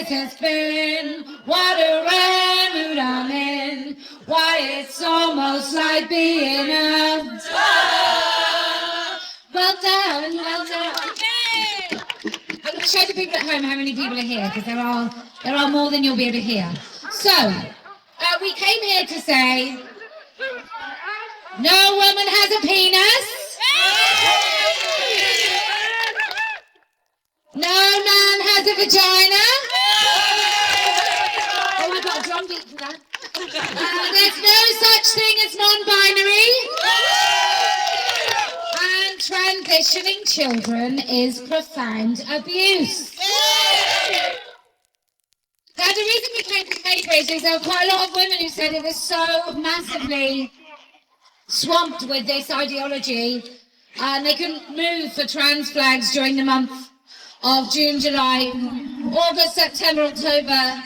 years it's been, what a rare mood I'm in, why it's almost like being a well done, well done. Yay! I'm going to show the people at home how many people are here, because there are more than you'll be able to hear. So, we came here to say, no woman has a penis. No man has a vagina. Oh, I got a drum beat for that. There's no such thing as non-binary. And transitioning children is profound abuse. Now, the reason we came to Cambridge is there were quite a lot of women who said it was so massively swamped with this ideology, and they couldn't move for trans flags during the month of June, July, August, September, October,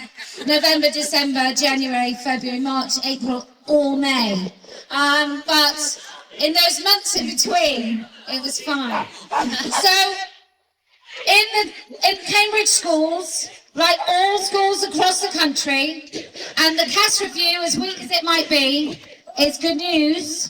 November, December, January, February, March, April, or May. But in those months in between, it was fine. So, in Cambridge schools, like all schools across the country, and the CAS review, as weak as it might be, is good news.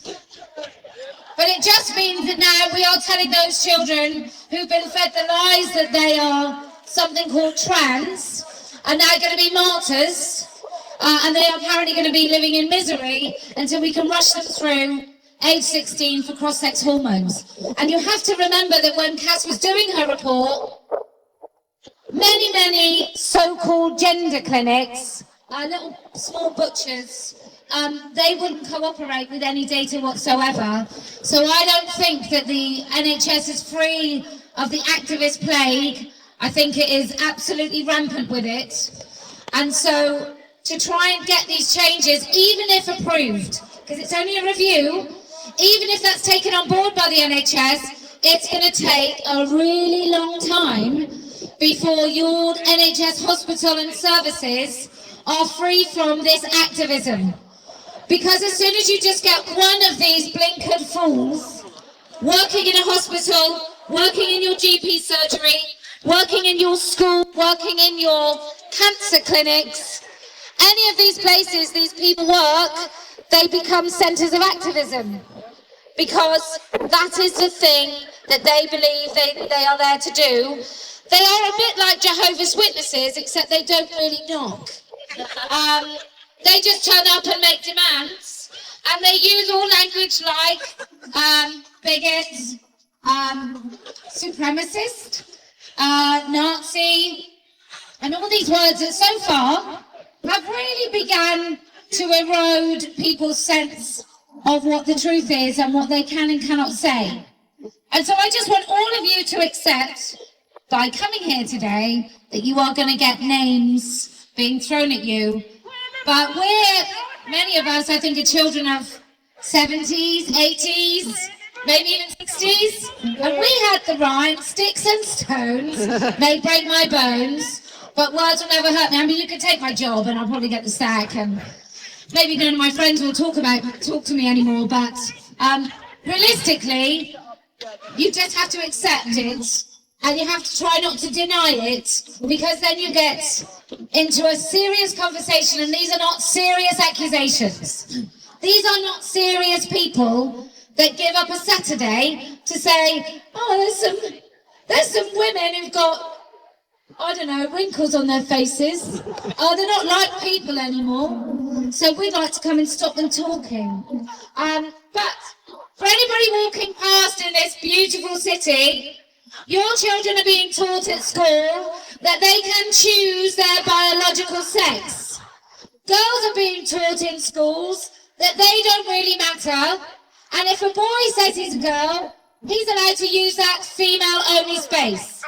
But it just means that now we are telling those children who've been fed the lies that they are something called trans, are now going to be martyrs, and they are apparently going to be living in misery until we can rush them through age 16 for cross-sex hormones. And you have to remember that when Cass was doing her report, many so-called gender clinics, little small butchers, they wouldn't cooperate with any data whatsoever. So I don't think that the NHS is free of the activist plague. I think it is absolutely rampant with it. And so to try and get these changes, even if approved, because it's only a review, even if that's taken on board by the NHS, it's going to take a really long time before your NHS hospital and services are free from this activism. Because as soon as you just get one of these blinkered fools working in a hospital, working in your GP surgery, working in your school, working in your cancer clinics, any of these places these people work, they become centres of activism. Because that is the thing that they believe they are there to do. They are a bit like Jehovah's Witnesses, except they don't really knock. They just turn up and make demands, and they use all language like bigot, supremacist, Nazi, and all these words that so far have really begun to erode people's sense of what the truth is and what they can and cannot say. And so I just want all of you to accept, by coming here today, that you are going to get names being thrown at you. But many of us, I think, are children of 70s, 80s, maybe even 60s. And we had the rhyme, sticks and stones may break my bones, but words will never hurt me. I mean, you could take my job and I'll probably get the sack, and maybe none of my friends will talk to me anymore, but realistically, you just have to accept it. And you have to try not to deny it, because then you get into a serious conversation, and these are not serious accusations. These are not serious people that give up a Saturday to say, oh, there's some women who've got, I don't know, wrinkles on their faces. Oh, they're not like people anymore. So we'd like to come and stop them talking. But for anybody walking past in this beautiful city, your children are being taught at school that they can choose their biological sex. Girls are being taught in schools that they don't really matter. And if a boy says he's a girl, he's allowed to use that female-only space.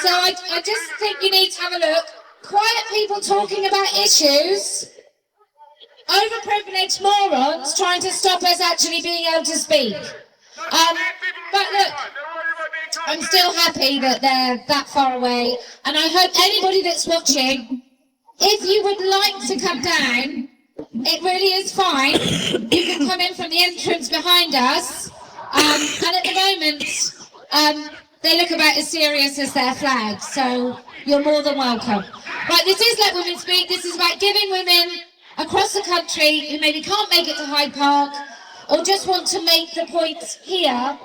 So I just think you need to have a look. Quiet people talking about issues. Overprivileged morons trying to stop us actually being able to speak. But look, I'm still happy that they're that far away, and I hope anybody that's watching, if you would like to come down, it really is fine. You can come in from the entrance behind us, and at the moment, they look about as serious as their flag, so you're more than welcome. Right, this is Let Women Speak. This is about giving women across the country who maybe can't make it to Hyde Park or just want to make the point here.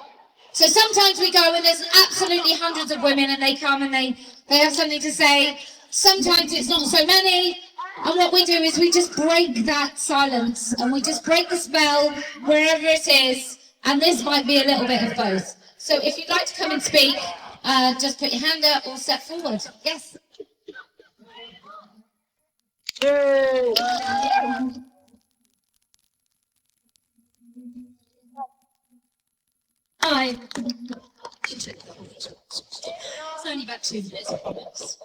So sometimes we go and there's absolutely hundreds of women and they come and they have something to say. Sometimes it's not so many. And what we do is we just break that silence and we just break the spell wherever it is. And this might be a little bit of both. So if you'd like to come and speak, just put your hand up or step forward. Yes. Hi. It's only about 2 minutes, I promise.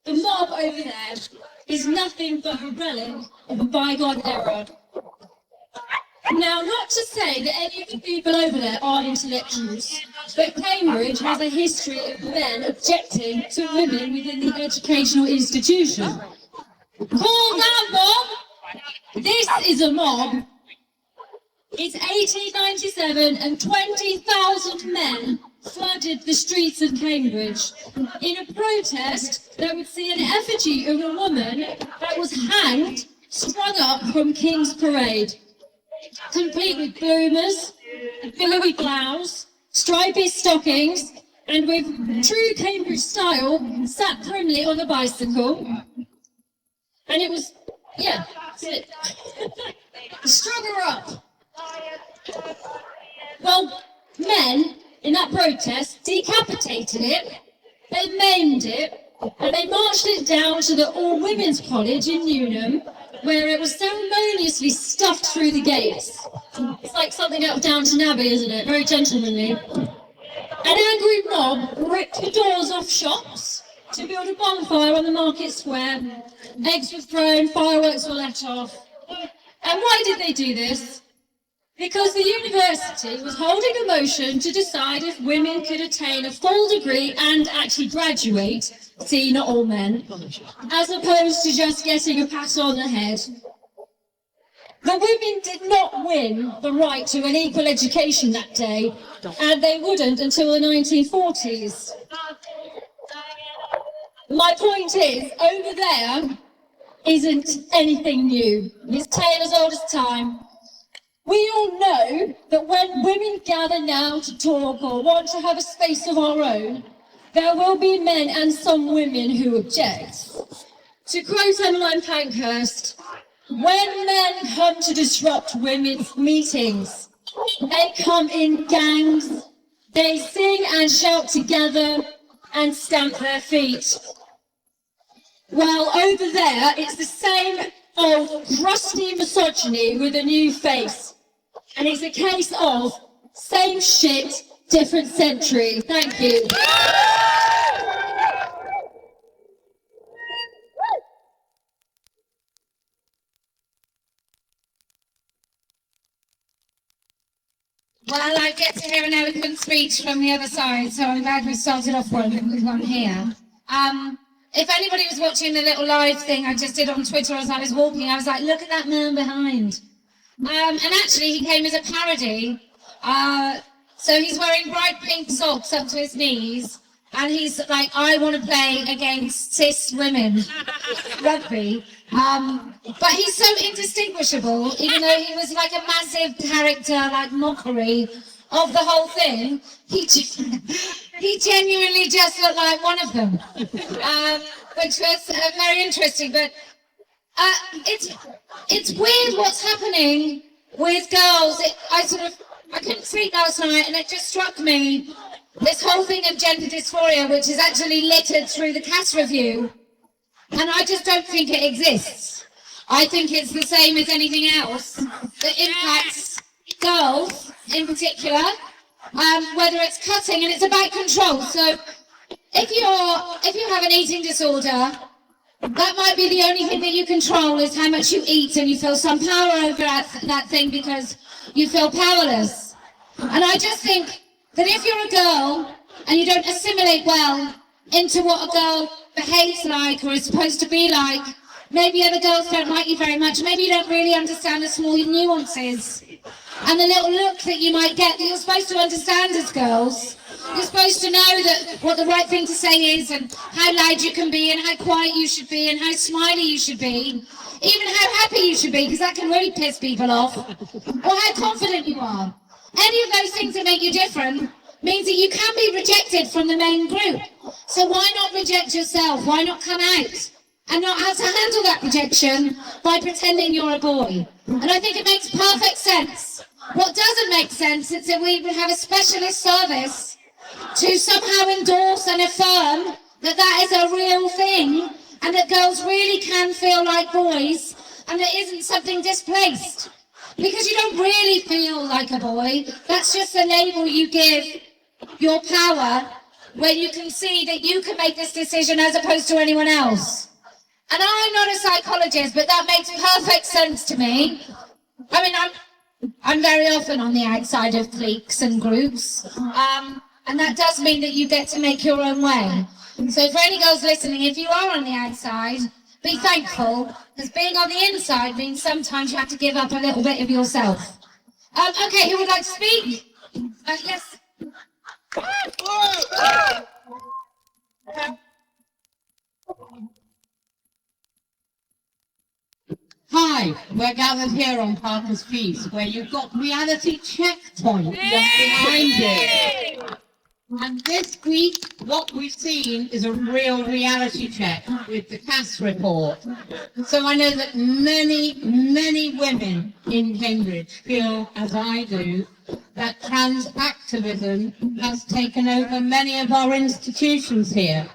The mob over there is nothing but a relic of a bygone era. Now, not to say that any of the people over there are intellectuals, but Cambridge has a history of men objecting to women within the educational institution. Call that mob! This is a mob. It's 1897 and 20,000 men flooded the streets of Cambridge in a protest that would see an effigy of a woman that was hanged, strung up from King's Parade, complete with bloomers, a billowy blouse, stripy stockings, and with true Cambridge style, sat primly on a bicycle. And it was, yeah, that's it. Strung her up. Well, men in that protest decapitated it, they maimed it, and they marched it down to the All-Women's College in Newnham, where it was ceremoniously stuffed through the gates. It's like something out of Downton Abbey, isn't it? Very gentlemanly. An angry mob ripped the doors off shops to build a bonfire on the market square. Eggs were thrown, fireworks were let off. And why did they do this? Because the university was holding a motion to decide if women could attain a full degree and actually graduate, see, not all men, as opposed to just getting a pat on the head. The women did not win the right to an equal education that day, and they wouldn't until the 1940s. My point is, over there isn't anything new. It's tale as old as time. We all know that when women gather now to talk or want to have a space of our own, there will be men and some women who object. To quote Emmeline Pankhurst, when men come to disrupt women's meetings, they come in gangs, they sing and shout together and stamp their feet. Well, over there, it's the same old crusty misogyny with a new face. And it's a case of same shit, different century. Thank you. Well, I get to hear an eloquent speech from the other side, so I'm glad we started off with one here. If anybody was watching the little live thing I just did on Twitter as I was walking, I was like, look at that man behind. And actually, he came as a parody. So he's wearing bright pink socks up to his knees, and he's like, I want to play against cis women rugby. But he's so indistinguishable, even though he was like a massive character, like mockery of the whole thing. He genuinely just looked like one of them, which was very interesting. But it's weird what's happening with girls. I couldn't sleep last night, and it just struck me, this whole thing of gender dysphoria, which is actually littered through the CAS review, and I just don't think it exists. I think it's the same as anything else that impacts girls in particular, whether it's cutting, and it's about control. So if you have an eating disorder, that might be the only thing that you control, is how much you eat, and you feel some power over that thing because you feel powerless. And I just think that if you're a girl and you don't assimilate well into what a girl behaves like or is supposed to be like, maybe other girls don't like you very much, maybe you don't really understand the small nuances and the little look that you might get that you're supposed to understand as girls. You're supposed to know that what the right thing to say is, and how loud you can be, and how quiet you should be, and how smiley you should be, even how happy you should be, because that can really piss people off, or how confident you are. Any of those things that make you different means that you can be rejected from the main group. So why not reject yourself? Why not come out and not have to handle that rejection by pretending you're a boy? And I think it makes perfect sense. What doesn't make sense is that we would have a specialist service to somehow endorse and affirm that that is a real thing, and that girls really can feel like boys, and that isn't something displaced. Because you don't really feel like a boy. That's just a label you give your power when you can see that you can make this decision as opposed to anyone else. And I'm not a psychologist, but that makes perfect sense to me. I mean, I'm very often on the outside of cliques and groups, and that does mean that you get to make your own way. So for any girls listening, if you are on the outside, be thankful, because being on the inside means sometimes you have to give up a little bit of yourself. Okay, who would like to speak? Yes. Hi, we're gathered here on Parker's Feast, where you've got reality checkpoint just behind you. And this week, what we've seen is a real reality check with the CAS report. So I know that many women in Cambridge feel, as I do, that trans activism has taken over many of our institutions here.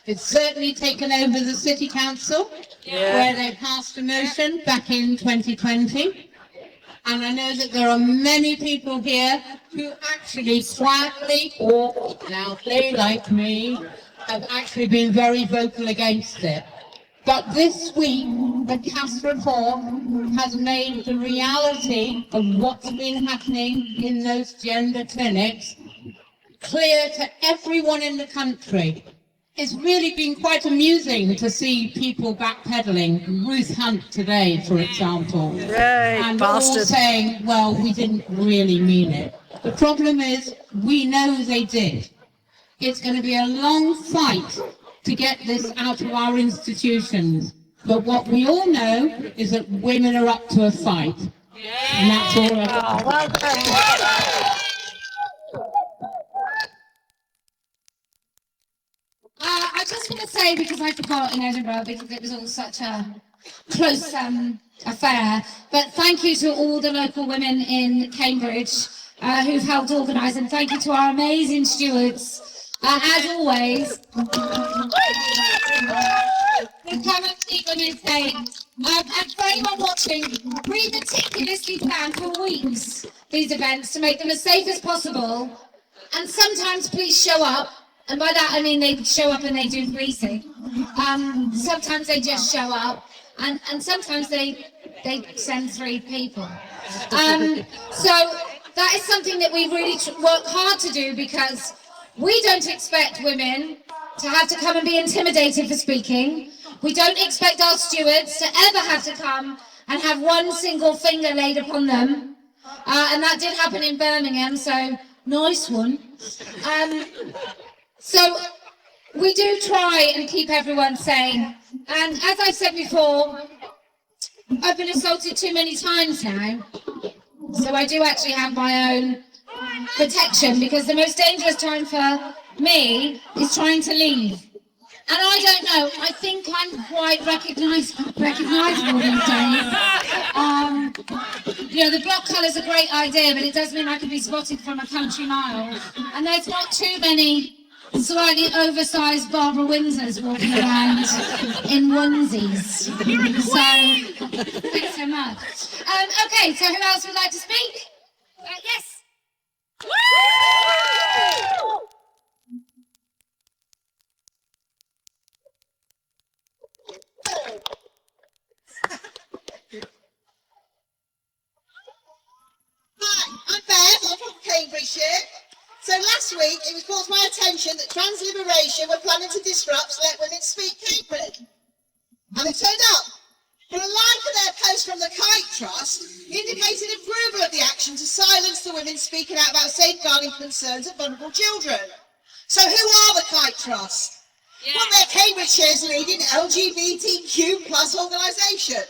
It's certainly taken over the City Council, where they passed a motion back in 2020. And I know that there are many people here who actually quietly or loudly, like me, have actually been very vocal against it. But this week, the CAS report has made the reality of what's been happening in those gender clinics clear to everyone in the country. It's really been quite amusing to see people backpedaling. Ruth Hunt today, for example, and all saying, well, we didn't really mean it. The problem is, we know they did. It's going to be a long fight to get this out of our institutions. But what we all know is that women are up to a fight. And that's all I've got. I just want to say, because I forgot in Edinburgh, because it was all such a close affair, but thank you to all the local women in Cambridge who've helped organise, and thank you to our amazing stewards, as always. We come and see Women's Day. And for anyone watching, we meticulously plan for weeks these events to make them as safe as possible, and sometimes please show up. And by that I mean they show up and they do policing. Sometimes they just show up, and sometimes they send 3 people. So that is something that we really work hard to do, because we don't expect women to have to come and be intimidated for speaking. We don't expect our stewards to ever have to come and have one single finger laid upon them. And that did happen in Birmingham, so nice one. So we do try and keep everyone sane. And as I've said before, I've been assaulted too many times now. So I do actually have my own protection, because the most dangerous time for me is trying to leave. And I don't know, I think I'm quite recognisable these days. You know, the block colour's a great idea, but it does mean I can be spotted from a country mile. And there's not too many slightly oversized Barbara Windsors walking around in onesies. So, thanks so much. Okay, so who else would like to speak? Yes. Hi, I'm Bev, I'm from Cambridgeshire. So last week it was brought to my attention that Trans Liberation were planning to disrupt Let Women Speak Cambridge. And they turned up. But a line for their post from the Kite Trust indicated approval of the action to silence the women speaking out about safeguarding concerns of vulnerable children. So who are the Kite Trust? Well, they're Cambridgeshire's leading LGBTQ plus organisation.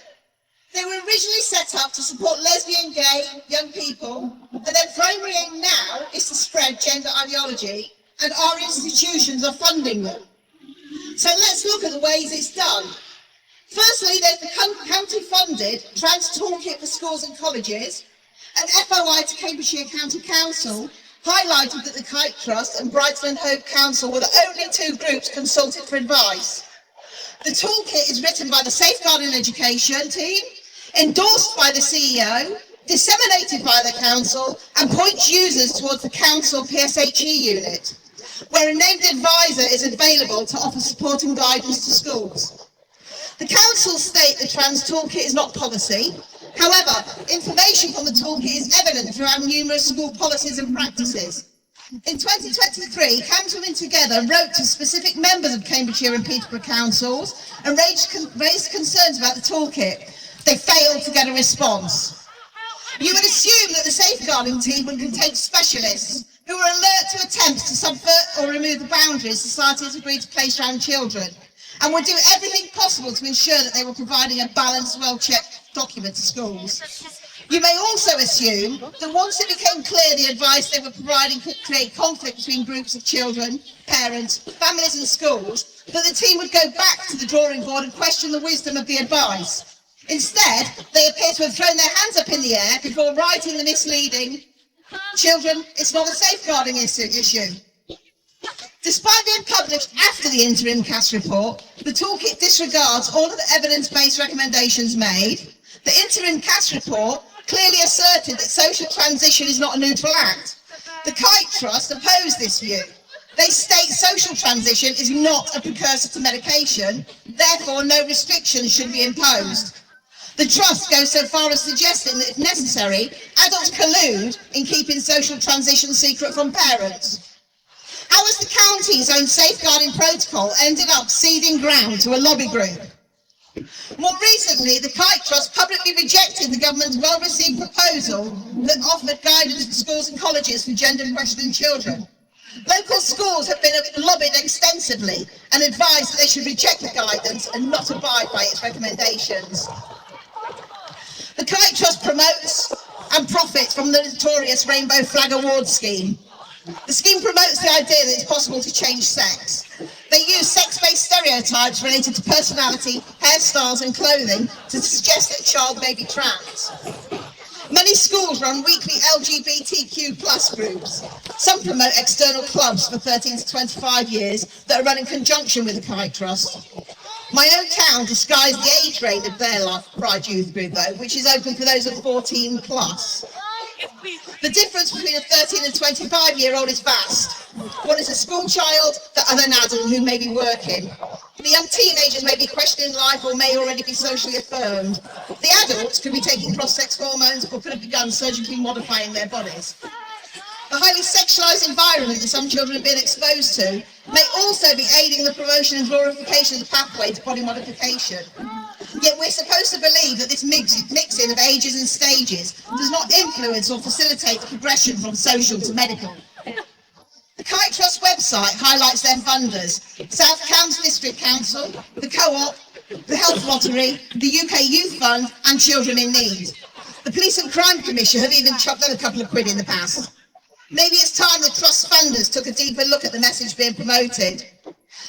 They were originally set up to support lesbian, gay, young people, and their primary aim now is to spread gender ideology, and our institutions are funding them. So let's look at the ways it's done. Firstly, there's the county-funded Trans Toolkit for schools and colleges, and FOI to Cambridgeshire County Council highlighted that the Kite Trust and Brighton and Hove Council were the only two groups consulted for advice. The toolkit is written by the Safeguarding Education team, endorsed by the CEO, disseminated by the council, and points users towards the council PSHE unit, where a named advisor is available to offer support and guidance to schools. The council state the Trans Toolkit is not policy. However, information from the toolkit is evident throughout numerous school policies and practices. In 2023, Camps Women Together wrote to specific members of Cambridgeshire and Peterborough councils and raised concerns about the toolkit. They failed to get a response. You would assume that the safeguarding team would contain specialists who are alert to attempts to subvert or remove the boundaries society has agreed to place around children, and would do everything possible to ensure that they were providing a balanced, well-checked document to schools. You may also assume that once it became clear the advice they were providing could create conflict between groups of children, parents, families and schools, that the team would go back to the drawing board and question the wisdom of the advice. Instead, they appear to have thrown their hands up in the air before writing the misleading, "Children, it's not a safeguarding issue." Despite being published after the interim CAS report, the toolkit disregards all of the evidence-based recommendations made. The interim CAS report clearly asserted that social transition is not a neutral act. The Kite Trust opposed this view. They state social transition is not a precursor to medication, therefore no restrictions should be imposed. The Trust goes so far as suggesting that if necessary, adults collude in keeping social transition secret from parents. How has the county's own safeguarding protocol ended up ceding ground to a lobby group? More recently, the Kite Trust publicly rejected the government's well-received proposal that offered guidance to schools and colleges for gender-questioning children. Local schools have been lobbied extensively and advised that they should reject the guidance and not abide by its recommendations. The Kite Trust promotes and profits from the notorious Rainbow Flag Award scheme. The scheme promotes the idea that it's possible to change sex. They use sex-based stereotypes related to personality, hairstyles and clothing to suggest that a child may be trans. Many schools run weekly LGBTQ plus groups. Some promote external clubs for 13 to 25 years that are run in conjunction with the Kite Trust. My own town disguised the age range of their Pride Youth group though, which is open for those of 14 plus. The difference between a 13 and 25-year-old is vast. One is a school child, the other an adult who may be working. The young teenagers may be questioning life or may already be socially affirmed. The adults could be taking cross-sex hormones or could have begun surgically modifying their bodies. The highly sexualised environment that some children have been exposed to may also be aiding the promotion and glorification of the pathway to body modification. Yet we're supposed to believe that this mixing of ages and stages does not influence or facilitate the progression from social to medical. The Kite Trust website highlights their funders: South Cambs District Council, the Co-op, the Health Lottery, the UK Youth Fund and Children in Need. The Police and Crime Commission have even chucked in a couple of quid in the past. Maybe it's time the Trust funders took a deeper look at the message being promoted,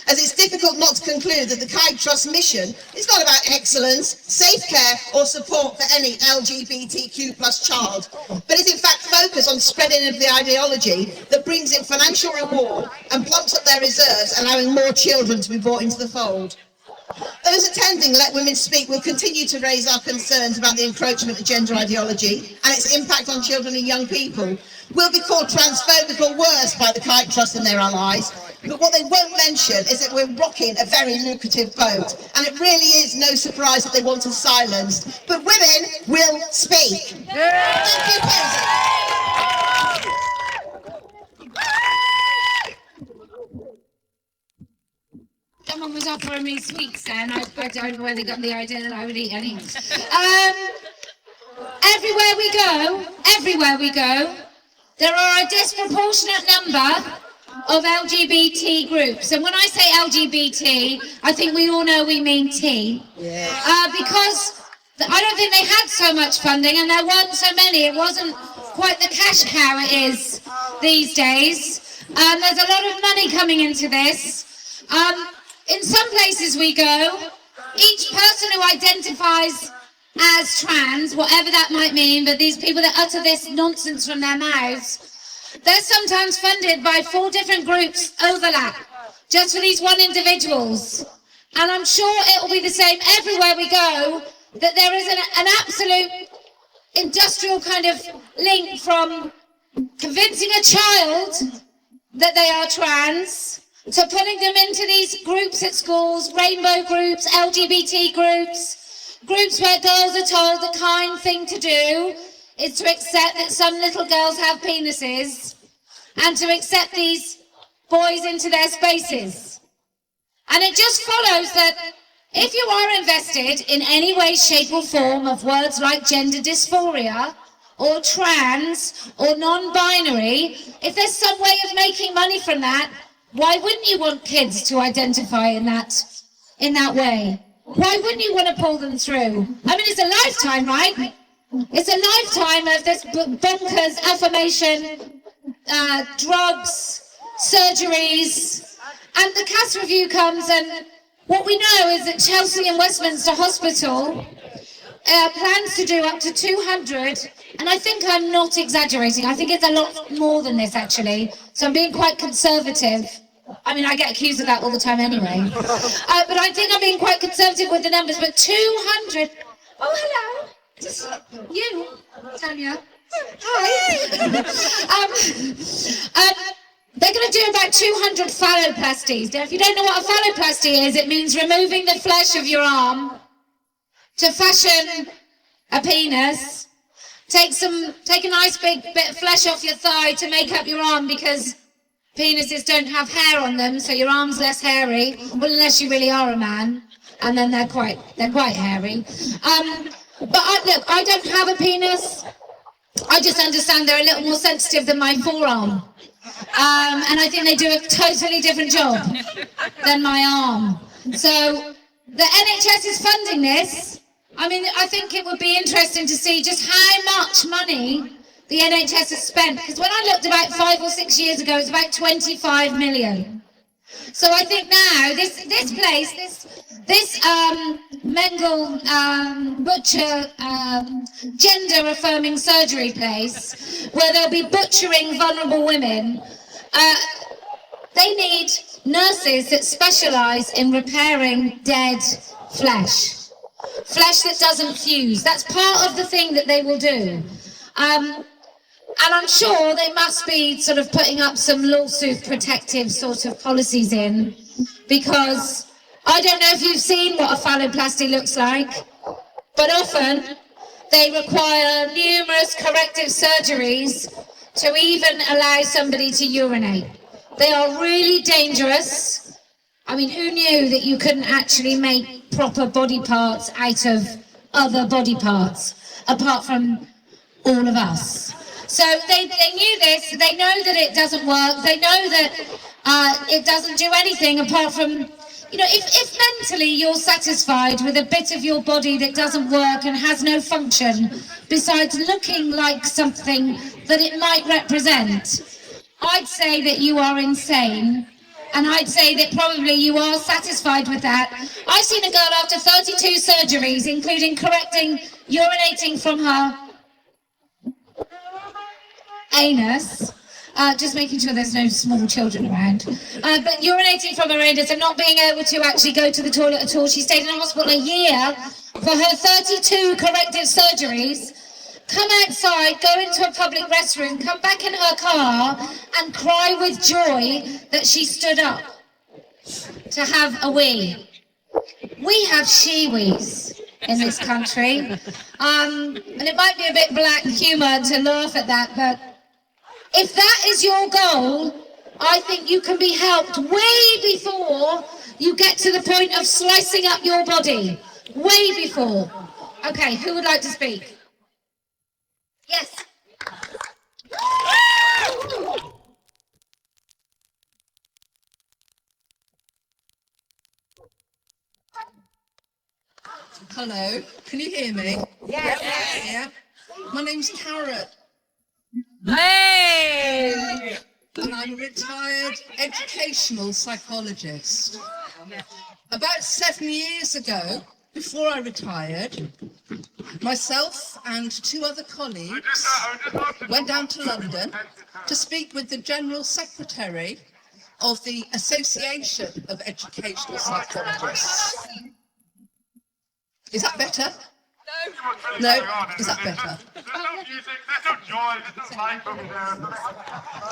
as it's difficult not to conclude that the Kite Trust mission is not about excellence, safe care or support for any LGBTQ plus child, but is in fact focused on spreading of the ideology that brings in financial reward and plumps up their reserves, allowing more children to be brought into the fold. Those attending Let Women Speak will continue to raise our concerns about the encroachment of gender ideology and its impact on children and young people. Will be called transphobic or worse by the Kite Trust and their allies, but what they won't mention is that we're rocking a very lucrative boat, and it really is no surprise that they want us silenced. But women will speak. Thank you, Posie. Someone was offering me sweets then. I don't know where they got the idea that I would eat any. Everywhere we go, there are a disproportionate number of LGBT groups. And when I say LGBT, I think we all know we mean T. Because I don't think they had so much funding and there weren't so many. It wasn't quite the cash cow it is these days. There's a lot of money coming into this. In some places we go, each person who identifies as trans, whatever that might mean, but these people that utter this nonsense from their mouths, they're sometimes funded by 4 different groups overlap, just for these one individuals. And I'm sure it will be the same everywhere we go, that there is an absolute industrial kind of link from convincing a child that they are trans, to putting them into these groups at schools, rainbow groups, LGBT groups, groups where girls are told the kind thing to do is to accept that some little girls have penises and to accept these boys into their spaces. And it just follows that if you are invested in any way, shape or form of words like gender dysphoria or trans or non-binary, if there's some way of making money from that, why wouldn't you want kids to identify in that way? Why wouldn't you want to pull them through? I mean, it's a lifetime, right? It's a lifetime of this bonkers affirmation, drugs, surgeries, and the cast review comes, and what we know is that Chelsea and Westminster Hospital plans to do up to 200, and I think I'm not exaggerating, I think it's a lot more than this actually, so I'm being quite conservative. I mean, I get accused of that all the time anyway. But I think I'm being quite conservative with the numbers, but 200, oh hello, just you, Tanya. Hi. They're going to do about 200 phalloplasties. Now, if you don't know what a phalloplasty is, it means removing the flesh of your arm to fashion a penis. Take a nice big bit of flesh off your thigh to make up your arm, because penises don't have hair on them, so your arm's less hairy. Well, unless you really are a man, and then they're quite hairy. But look, I don't have a penis. I just understand they're a little more sensitive than my forearm. And I think they do a totally different job than my arm. So the NHS is funding this. I mean, I think it would be interesting to see just how much money the NHS has spent. Because when I looked about 5 or 6 years ago, it was about 25 million. So I think now this place, this Mengel butcher gender affirming surgery place, where they'll be butchering vulnerable women, they need nurses that specialise in repairing dead flesh that doesn't fuse. That's part of the thing that they will do. And I'm sure they must be sort of putting up some lawsuit protective sort of policies in, because I don't know if you've seen what a phalloplasty looks like, but often they require numerous corrective surgeries to even allow somebody to urinate. They are really dangerous. I mean, who knew that you couldn't actually make proper body parts out of other body parts, apart from all of us? So they knew this, they know that it doesn't work, they know that it doesn't do anything apart from, you know, if mentally you're satisfied with a bit of your body that doesn't work and has no function besides looking like something that it might represent, I'd say that you are insane. And I'd say that probably you are satisfied with that. I've seen a girl after 32 surgeries, including correcting urinating from her anus, just making sure there's no small children around, but urinating from her anus and not being able to actually go to the toilet at all. She stayed in hospital a year for her 32 corrective surgeries, come outside, go into a public restroom, come back in her car and cry with joy that she stood up to have a wee. We have she-wees in this country, and it might be a bit black humour to laugh at that, but if that is your goal, I think you can be helped way before you get to the point of slicing up your body. Way before. Okay, who would like to speak? Yes. Hello, can you hear me? Yes. Yeah. My name's Karen. Hey! And I'm a retired educational psychologist. About 7 years ago, before I retired, myself and 2 other colleagues went down to London to speak with the General Secretary of the Association of Educational Psychologists. Is that better? No? Is that better?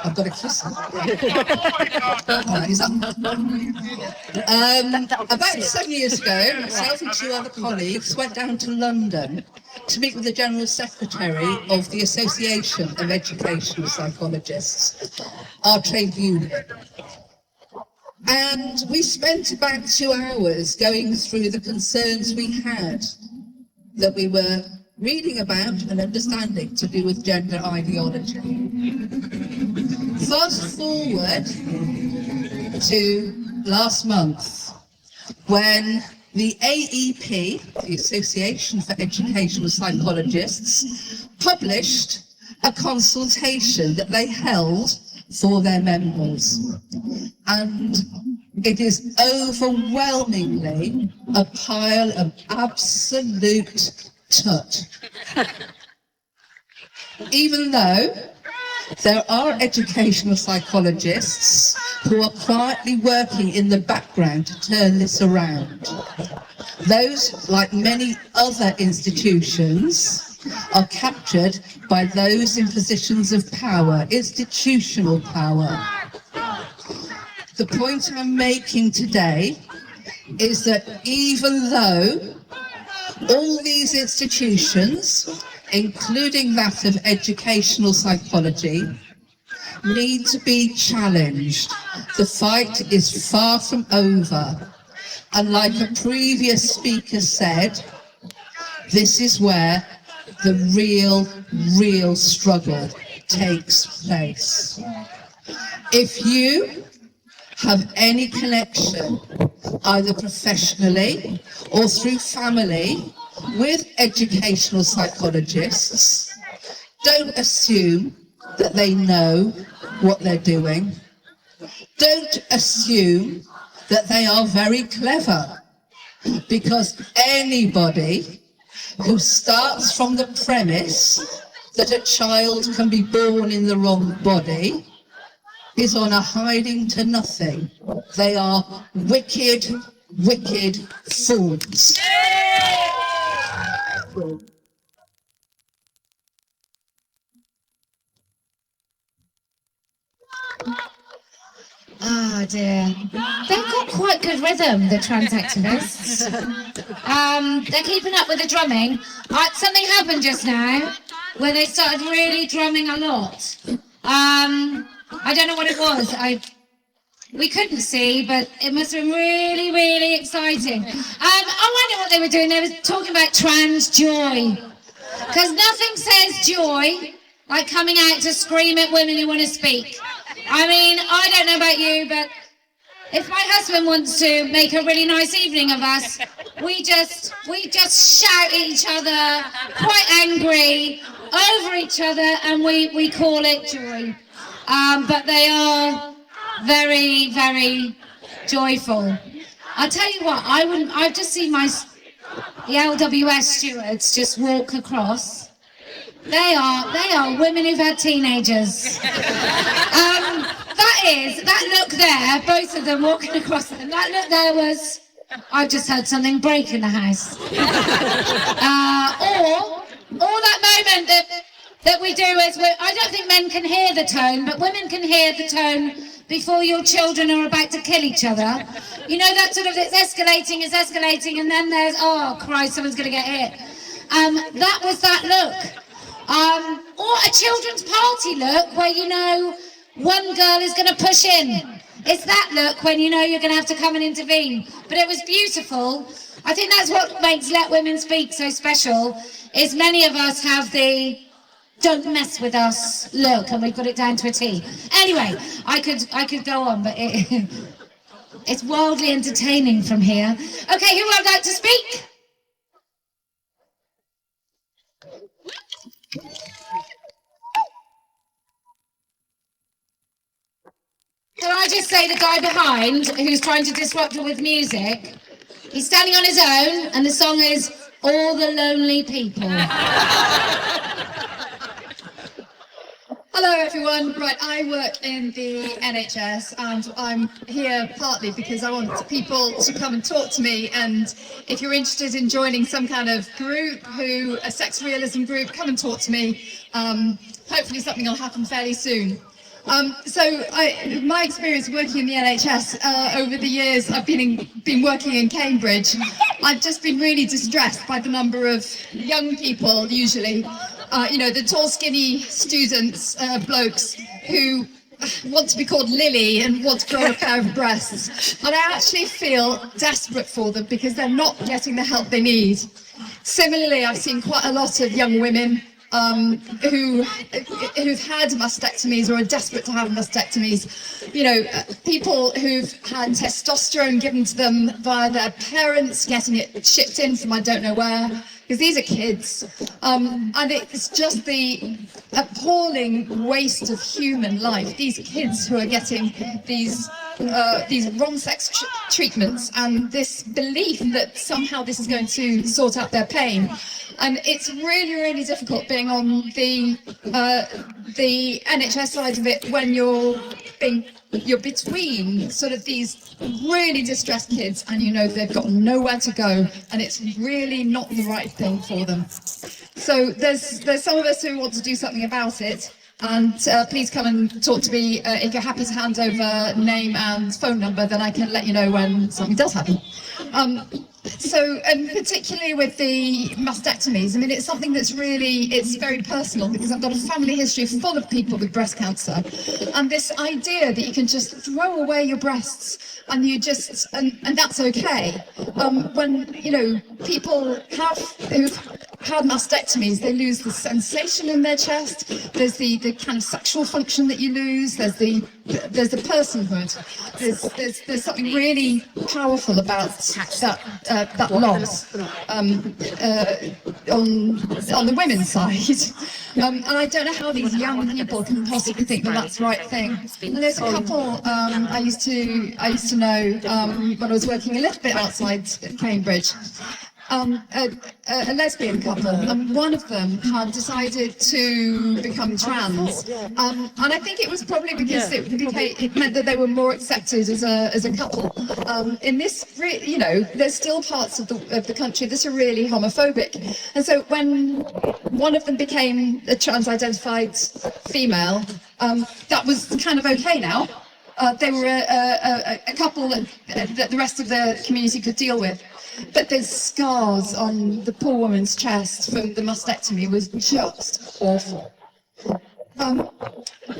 I've got a kiss. About 7 years ago, myself and 2 other colleagues went down to London to meet with the General Secretary of the Association of Educational Psychologists, our trade union. And we spent about 2 hours going through the concerns we had that we were reading about and understanding to do with gender ideology. Fast forward to last month, when the AEP, the Association for Educational Psychologists, published a consultation that they held for their members. And it is overwhelmingly a pile of absolute tut. Even though there are educational psychologists who are quietly working in the background to turn this around. Those, like many other institutions, are captured by those in positions of power, institutional power. The point I'm making today is that even though all these institutions, including that of educational psychology, need to be challenged, the fight is far from over. And like a previous speaker said, this is where the real struggle takes place. If you have any connection, either professionally or through family, with educational psychologists, don't assume that they know what they're doing. Don't assume that they are very clever, because anybody who starts from the premise that a child can be born in the wrong body is on a hiding to nothing. They are wicked, wicked fools. Oh dear. They've got quite good rhythm, the trans activists. They're keeping up with the drumming. Something happened just now where they started really drumming a lot. I don't know what it was. We couldn't see, but it must have been really, really exciting. I wonder what they were doing. They were talking about trans joy. Because nothing says joy like coming out to scream at women who want to speak. I mean, I don't know about you, but if my husband wants to make a really nice evening of us, we just shout at each other, quite angry, over each other, and we call it joy. But they are very, very joyful. I'll tell you what, I've just seen the LWS stewards just walk across. They are women who've had teenagers. That look there, both of them walking across them, that look there was, I've just heard something break in the house. Or that moment that we do is, I don't think men can hear the tone, but women can hear the tone before your children are about to kill each other. You know, that sort of, it's escalating, and then there's, oh Christ, someone's going to get hit. That was that look. Or a children's party look where you know one girl is going to push in. It's that look when you know you're going to have to come and intervene. But it was beautiful. I think that's what makes Let Women Speak so special, is many of us have the don't mess with us look, and we've got it down to a T. Anyway, I could go on, but it's wildly entertaining from here. Okay, who would like to speak? say the guy behind who's trying to disrupt it with music, he's standing on his own, and the song is All the Lonely People. Hello everyone, right, I work in the NHS and I'm here partly because I want people to come and talk to me, and if you're interested in joining some kind of group, a sex realism group, come and talk to me. Hopefully something will happen fairly soon. My experience working in the NHS over the years, I've been working in Cambridge. I've just been really distressed by the number of young people, usually, the tall, skinny students, blokes who want to be called Lily and want to grow a pair of breasts. And I actually feel desperate for them because they're not getting the help they need. Similarly, I've seen quite a lot of young women who've had mastectomies or are desperate to have mastectomies. People who've had testosterone given to them via their parents, getting it shipped in from I don't know where, because these are kids. And it's just the appalling waste of human life. These kids who are getting these wrong sex treatments, and this belief that somehow this is going to sort out their pain. And it's really, really difficult being on the NHS side of it when you're between sort of these really distressed kids, and they've got nowhere to go, and it's really not the right thing for them. So there's some of us who want to do something about it. And please come and talk to me. If you're happy to hand over name and phone number, then I can let you know when something does happen. And particularly with the mastectomies, it's something that's it's very personal, because I've got a family history full of people with breast cancer. And this idea that you can just throw away your breasts and and that's okay. When, people who've had mastectomies, they lose the sensation in their chest. There's the kind of sexual function that you lose. There's the personhood. There's something really powerful about that loss on the women's side. And I don't know how these young people can possibly think that that's the right thing. And there's a couple I used to know when I was working a little bit outside Cambridge. A lesbian couple, and one of them had decided to become trans, and I think it was probably because it meant that they were more accepted as a couple. In this, there's still parts of the country that are really homophobic, and so when one of them became a trans-identified female, that was kind of okay now. They were a couple that the rest of the community could deal with. But there's scars on the poor woman's chest from the mastectomy was just awful.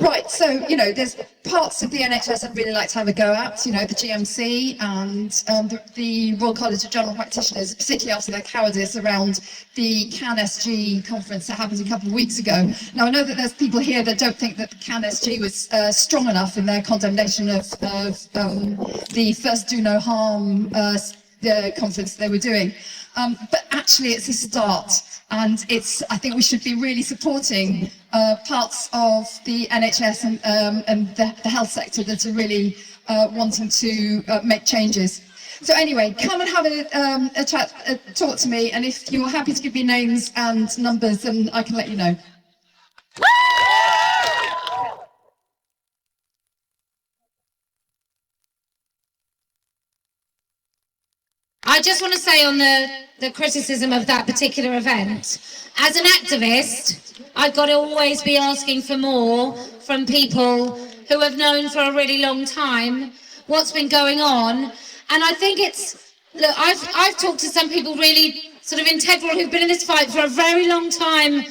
Right, so, there's parts of the NHS I'd really like to have a go at, the GMC and the Royal College of General Practitioners, particularly after their cowardice around the CAN-SG conference that happened a couple of weeks ago. Now, I know that there's people here that don't think that the CAN-SG was strong enough in their condemnation of the First Do No Harm the conference they were doing, but actually it's a start, and I think we should be really supporting parts of the NHS and the health sector that are really wanting to make changes. So anyway, come and have a chat, talk to me, and if you're happy to give me names and numbers, then I can let you know. I just want to say on the criticism of that particular event, as an activist, I've got to always be asking for more from people who have known for a really long time what's been going on. And I think look, I've talked to some people really sort of integral who've been in this fight for a very long time,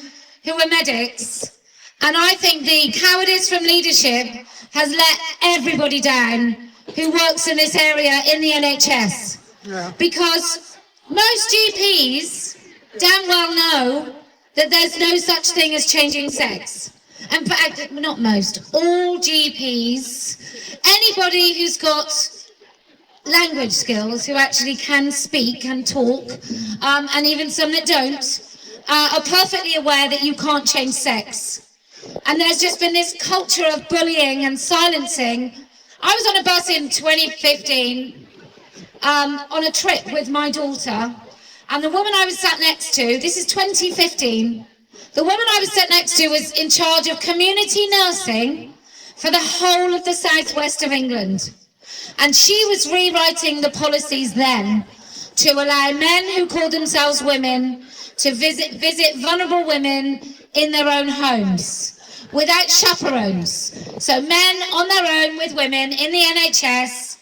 who are medics. And I think the cowardice from leadership has let everybody down who works in this area in the NHS. Yeah. Because most GPs damn well know that there's no such thing as changing sex. And not most, all GPs, anybody who's got language skills, who actually can speak and talk, and even some that don't, are perfectly aware that you can't change sex. And there's just been this culture of bullying and silencing I was on a bus in 2015 on a trip with my daughter, and the woman I was sat next to, this is 2015, the woman I was sat next to was in charge of community nursing for the whole of the southwest of England. And she was rewriting the policies then to allow men who call themselves women to visit vulnerable women in their own homes without chaperones. So men on their own with women in the NHS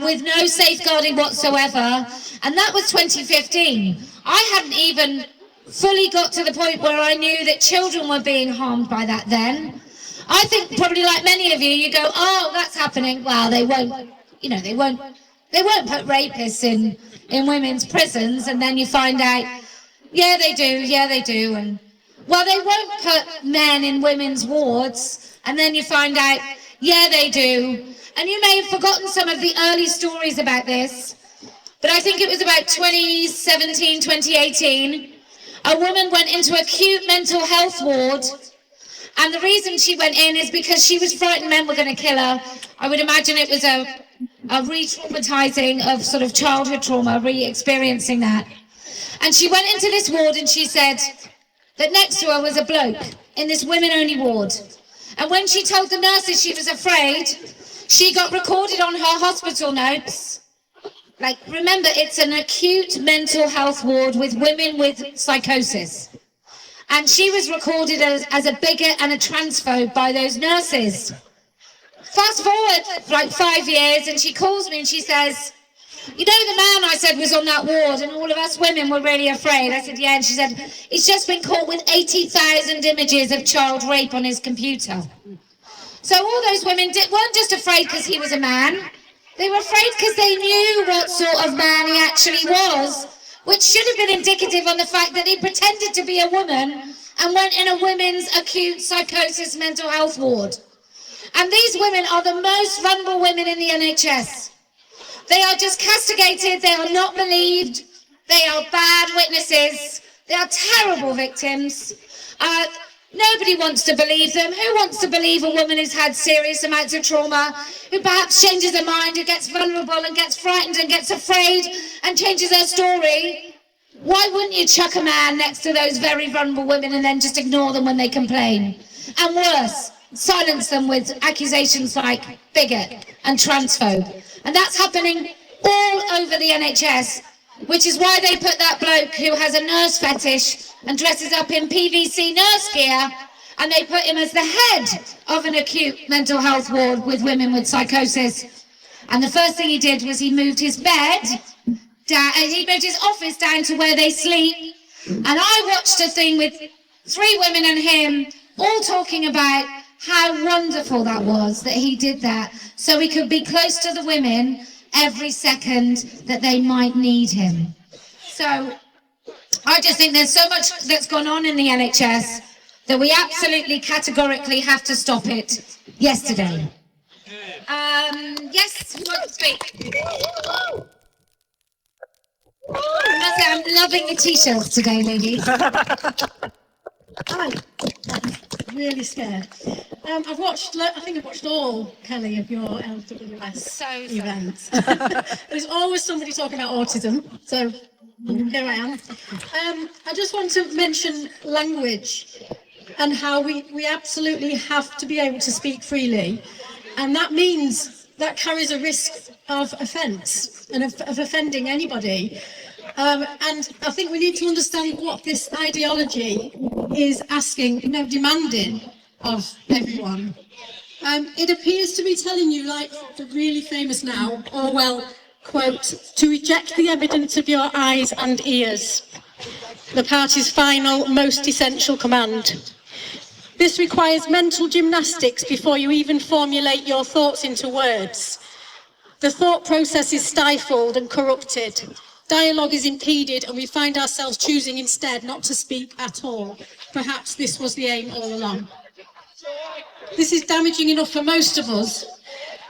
with no safeguarding whatsoever. And that was 2015. I hadn't even fully got to the point where I knew that children were being harmed by that then. I think probably like many of you, you go, oh, that's happening. Well, they won't, you know, they won't put rapists in women's prisons, and then you find out, yeah, they do, and well, they won't put men in women's wards, and then you find out, yeah, they do. And you may have forgotten some of the early stories about this, but I think it was about 2017, 2018, a woman went into acute mental health ward. And the reason she went in is because she was frightened men were going to kill her. I would imagine it was a re-traumatizing of sort of childhood trauma, re-experiencing that. And she went into this ward and she said that next to her was a bloke in this women-only ward. And when she told the nurses she was afraid, she got recorded on her hospital notes. Like, remember, it's an acute mental health ward with women with psychosis. And she was recorded as a bigot and a transphobe by those nurses. Fast forward like 5 years, and she calls me and she says, you know the man I said was on that ward and all of us women were really afraid? I said, yeah. And she said, he's just been caught with 80,000 images of child rape on his computer. So all those women weren't just afraid because he was a man. They were afraid because they knew what sort of man he actually was, which should have been indicative on the fact that he pretended to be a woman and went in a women's acute psychosis mental health ward. And these women are the most vulnerable women in the NHS. They are just castigated, they are not believed, they are bad witnesses, they are terrible victims. Nobody wants to believe them. Who wants to believe a woman who's had serious amounts of trauma, who perhaps changes her mind, who gets vulnerable and gets frightened and gets afraid and changes her story? Why wouldn't you chuck a man next to those very vulnerable women and then just ignore them when they complain? And worse, silence them with accusations like bigot and transphobe. And that's happening all over the NHS, which is why they put that bloke who has a nurse fetish and dresses up in PVC nurse gear, and they put him as the head of an acute mental health ward with women with psychosis. And the first thing he did was he moved his bed down, and he moved his office down to where they sleep. And I watched a thing with 3 women and him all talking about how wonderful that was that he did that, so he could be close to the women every second that they might need him. So I just think there's so much that's gone on in the NHS that we absolutely categorically have to stop it yesterday. Yes, you want to speak? I must say, I'm loving the t-shirts today, ladies. I'm really scared. I think I've watched all, Kelly, of your LWS events. There's always somebody talking about autism, so here I am. I just want to mention language and how we absolutely have to be able to speak freely. And that means that carries a risk of offence and of offending anybody. And I think we need to understand what this ideology is asking, demanding of everyone. It appears to be telling you, like the really famous now, Orwell quote, to reject the evidence of your eyes and ears, the party's final, most essential command. This requires mental gymnastics before you even formulate your thoughts into words. The thought process is stifled and corrupted. Dialogue is impeded, and we find ourselves choosing instead not to speak at all. Perhaps this was the aim all along. This is damaging enough for most of us.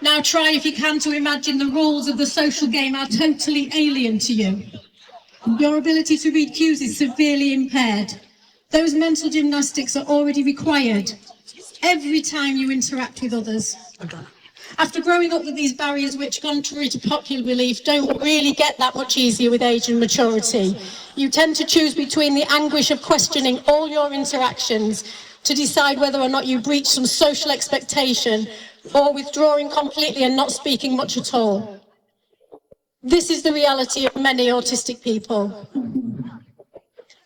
Now try, if you can, to imagine the rules of the social game are totally alien to you. Your ability to read cues is severely impaired. Those mental gymnastics are already required every time you interact with others. After growing up with these barriers which, contrary to popular belief, don't really get that much easier with age and maturity, you tend to choose between the anguish of questioning all your interactions to decide whether or not you breach some social expectation or withdrawing completely and not speaking much at all. This is the reality of many autistic people.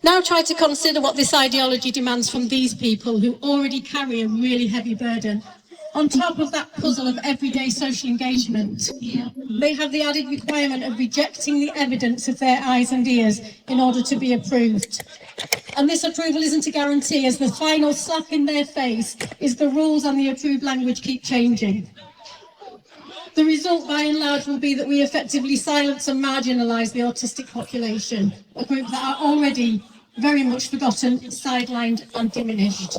Now try to consider what this ideology demands from these people who already carry a really heavy burden. On top of that puzzle of everyday social engagement, they have the added requirement of rejecting the evidence of their eyes and ears in order to be approved. And this approval isn't a guarantee, as the final slap in their face is the rules and the approved language keep changing. The result, by and large, will be that we effectively silence and marginalise the autistic population, a group that are already very much forgotten, sidelined and diminished.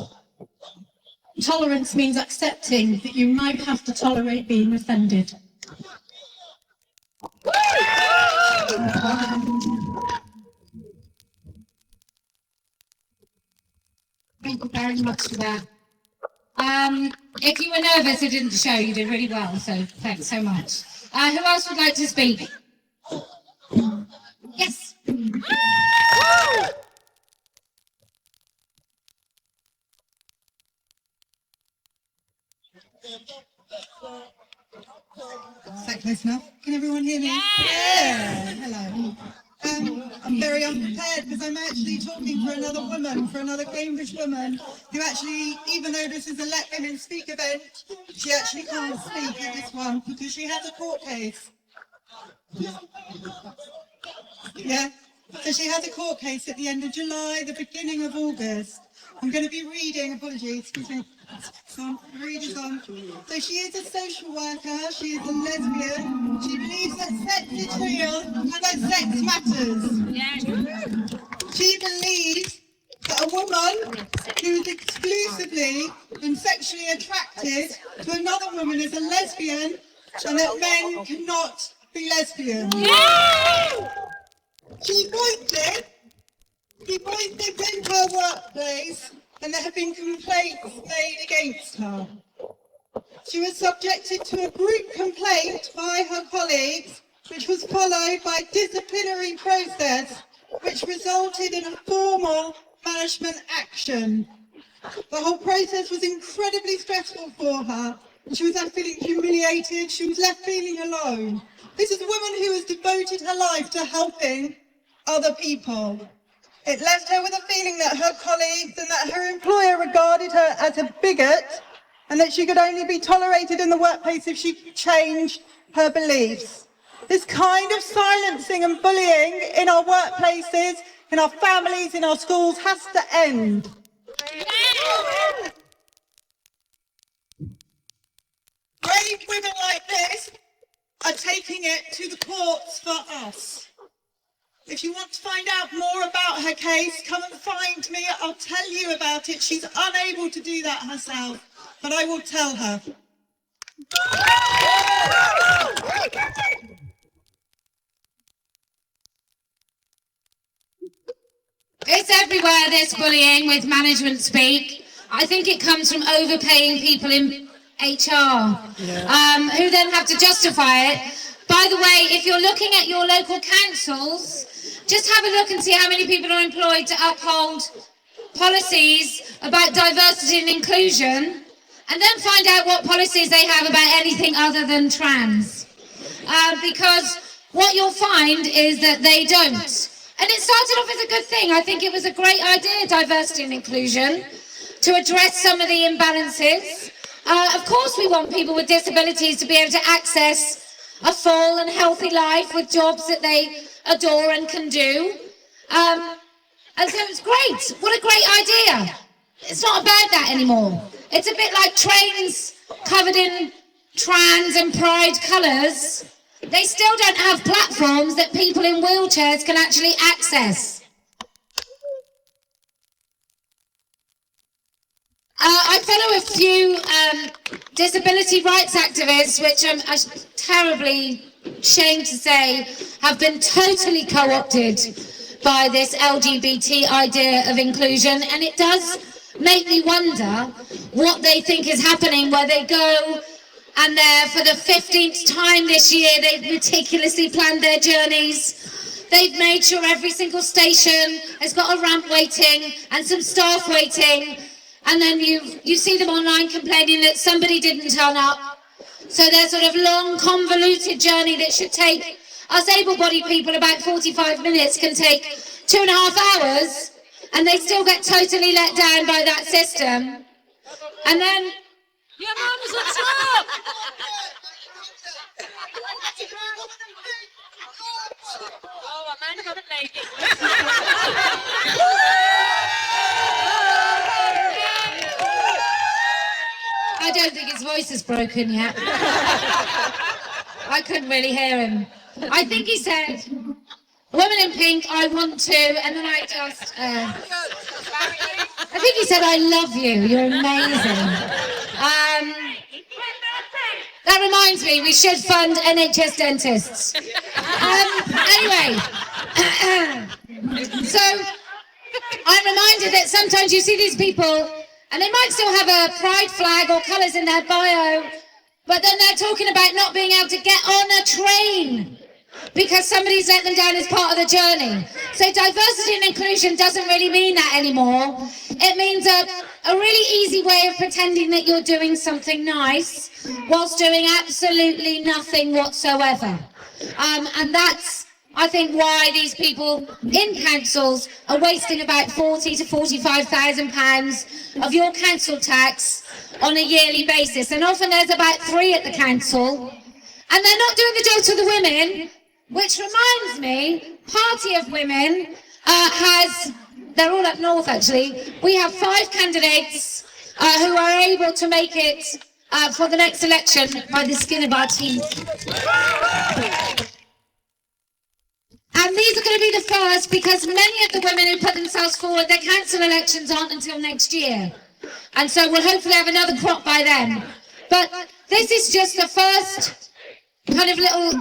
Tolerance means accepting that you might have to tolerate being offended. Thank you very much for that. If you were nervous, it didn't show. You did really well, so thanks so much. Who else would like to speak? Yes. Is that close enough? Can everyone hear me? Yeah. Hello. I'm very unprepared because I'm actually talking for another woman, for another Cambridge woman, who actually, even though this is a Let Women Speak event, she actually can't speak at this one because she has a court case. Yeah. So she has a court case at the end of July, the beginning of August. I'm going to be reading, apologies, excuse me. Read this on. So she is a social worker, she is a lesbian, she believes that sex is real and that sex matters. She believes that a woman who is exclusively and sexually attracted to another woman is a lesbian and that men cannot be lesbian. She voiced it in her workplace, and there have been complaints made against her. She was subjected to a group complaint by her colleagues, which was followed by a disciplinary process, which resulted in a formal management action. The whole process was incredibly stressful for her, and she was left feeling humiliated, she was left feeling alone. This is a woman who has devoted her life to helping other people. It left her with a feeling that her colleagues and that her employer regarded her as a bigot and that she could only be tolerated in the workplace if she changed her beliefs. This kind of silencing and bullying in our workplaces, in our families, in our schools has to end. Brave women like this are taking it to the courts for us. If you want to find out more about her case, come and find me. I'll tell you about it. She's unable to do that herself, but I will tell her. It's everywhere, this bullying with management speak. I think it comes from overpaying people in HR, who then have to justify it. By the way, if you're looking at your local councils, just have a look and see how many people are employed to uphold policies about diversity and inclusion, and then find out what policies they have about anything other than trans. Because what you'll find is that they don't. And it started off as a good thing. I think it was a great idea, diversity and inclusion, to address some of the imbalances. Of course we want people with disabilities to be able to access a full and healthy life with jobs that they adore and can do. And so it's great. What a great idea. It's not about that anymore. It's a bit like trains covered in trans and pride colours. They still don't have platforms that people in wheelchairs can actually access. I follow a few disability rights activists, which I'm terribly ashamed to say have been totally co-opted by this LGBT idea of inclusion, and it does make me wonder what they think is happening, where they go and they're for the 15th time this year, they've meticulously planned their journeys. They've made sure every single station has got a ramp waiting and some staff waiting, and then you see them online complaining that somebody didn't turn up. So their sort of long, convoluted journey that should take us able-bodied people about 45 minutes can take 2.5 hours, and they still get totally let down by that system. And then... Your mum's on top! Oh, a man got a lady. I don't think his voice is broken yet. I couldn't really hear him. I think he said, "Woman in pink, I want to," and then I just... I think he said, "I love you, you're amazing." That reminds me, we should fund NHS dentists. Anyway, so I'm reminded that sometimes you see these people and they might still have a pride flag or colours in their bio, but then they're talking about not being able to get on a train because somebody's let them down as part of the journey. So diversity and inclusion doesn't really mean that anymore. It means a really easy way of pretending that you're doing something nice whilst doing absolutely nothing whatsoever. And that's, I think, why these people in councils are wasting about £40,000 to £45,000 of your council tax on a yearly basis. And often there's about 3 at the council, and they're not doing the job to the women, which reminds me, Party of Women they're all up north actually. We have 5 candidates who are able to make it for the next election by the skin of our teeth. And these are going to be the first because many of the women who put themselves forward, their council elections aren't until next year. And so we'll hopefully have another crop by then. But this is just the first kind of little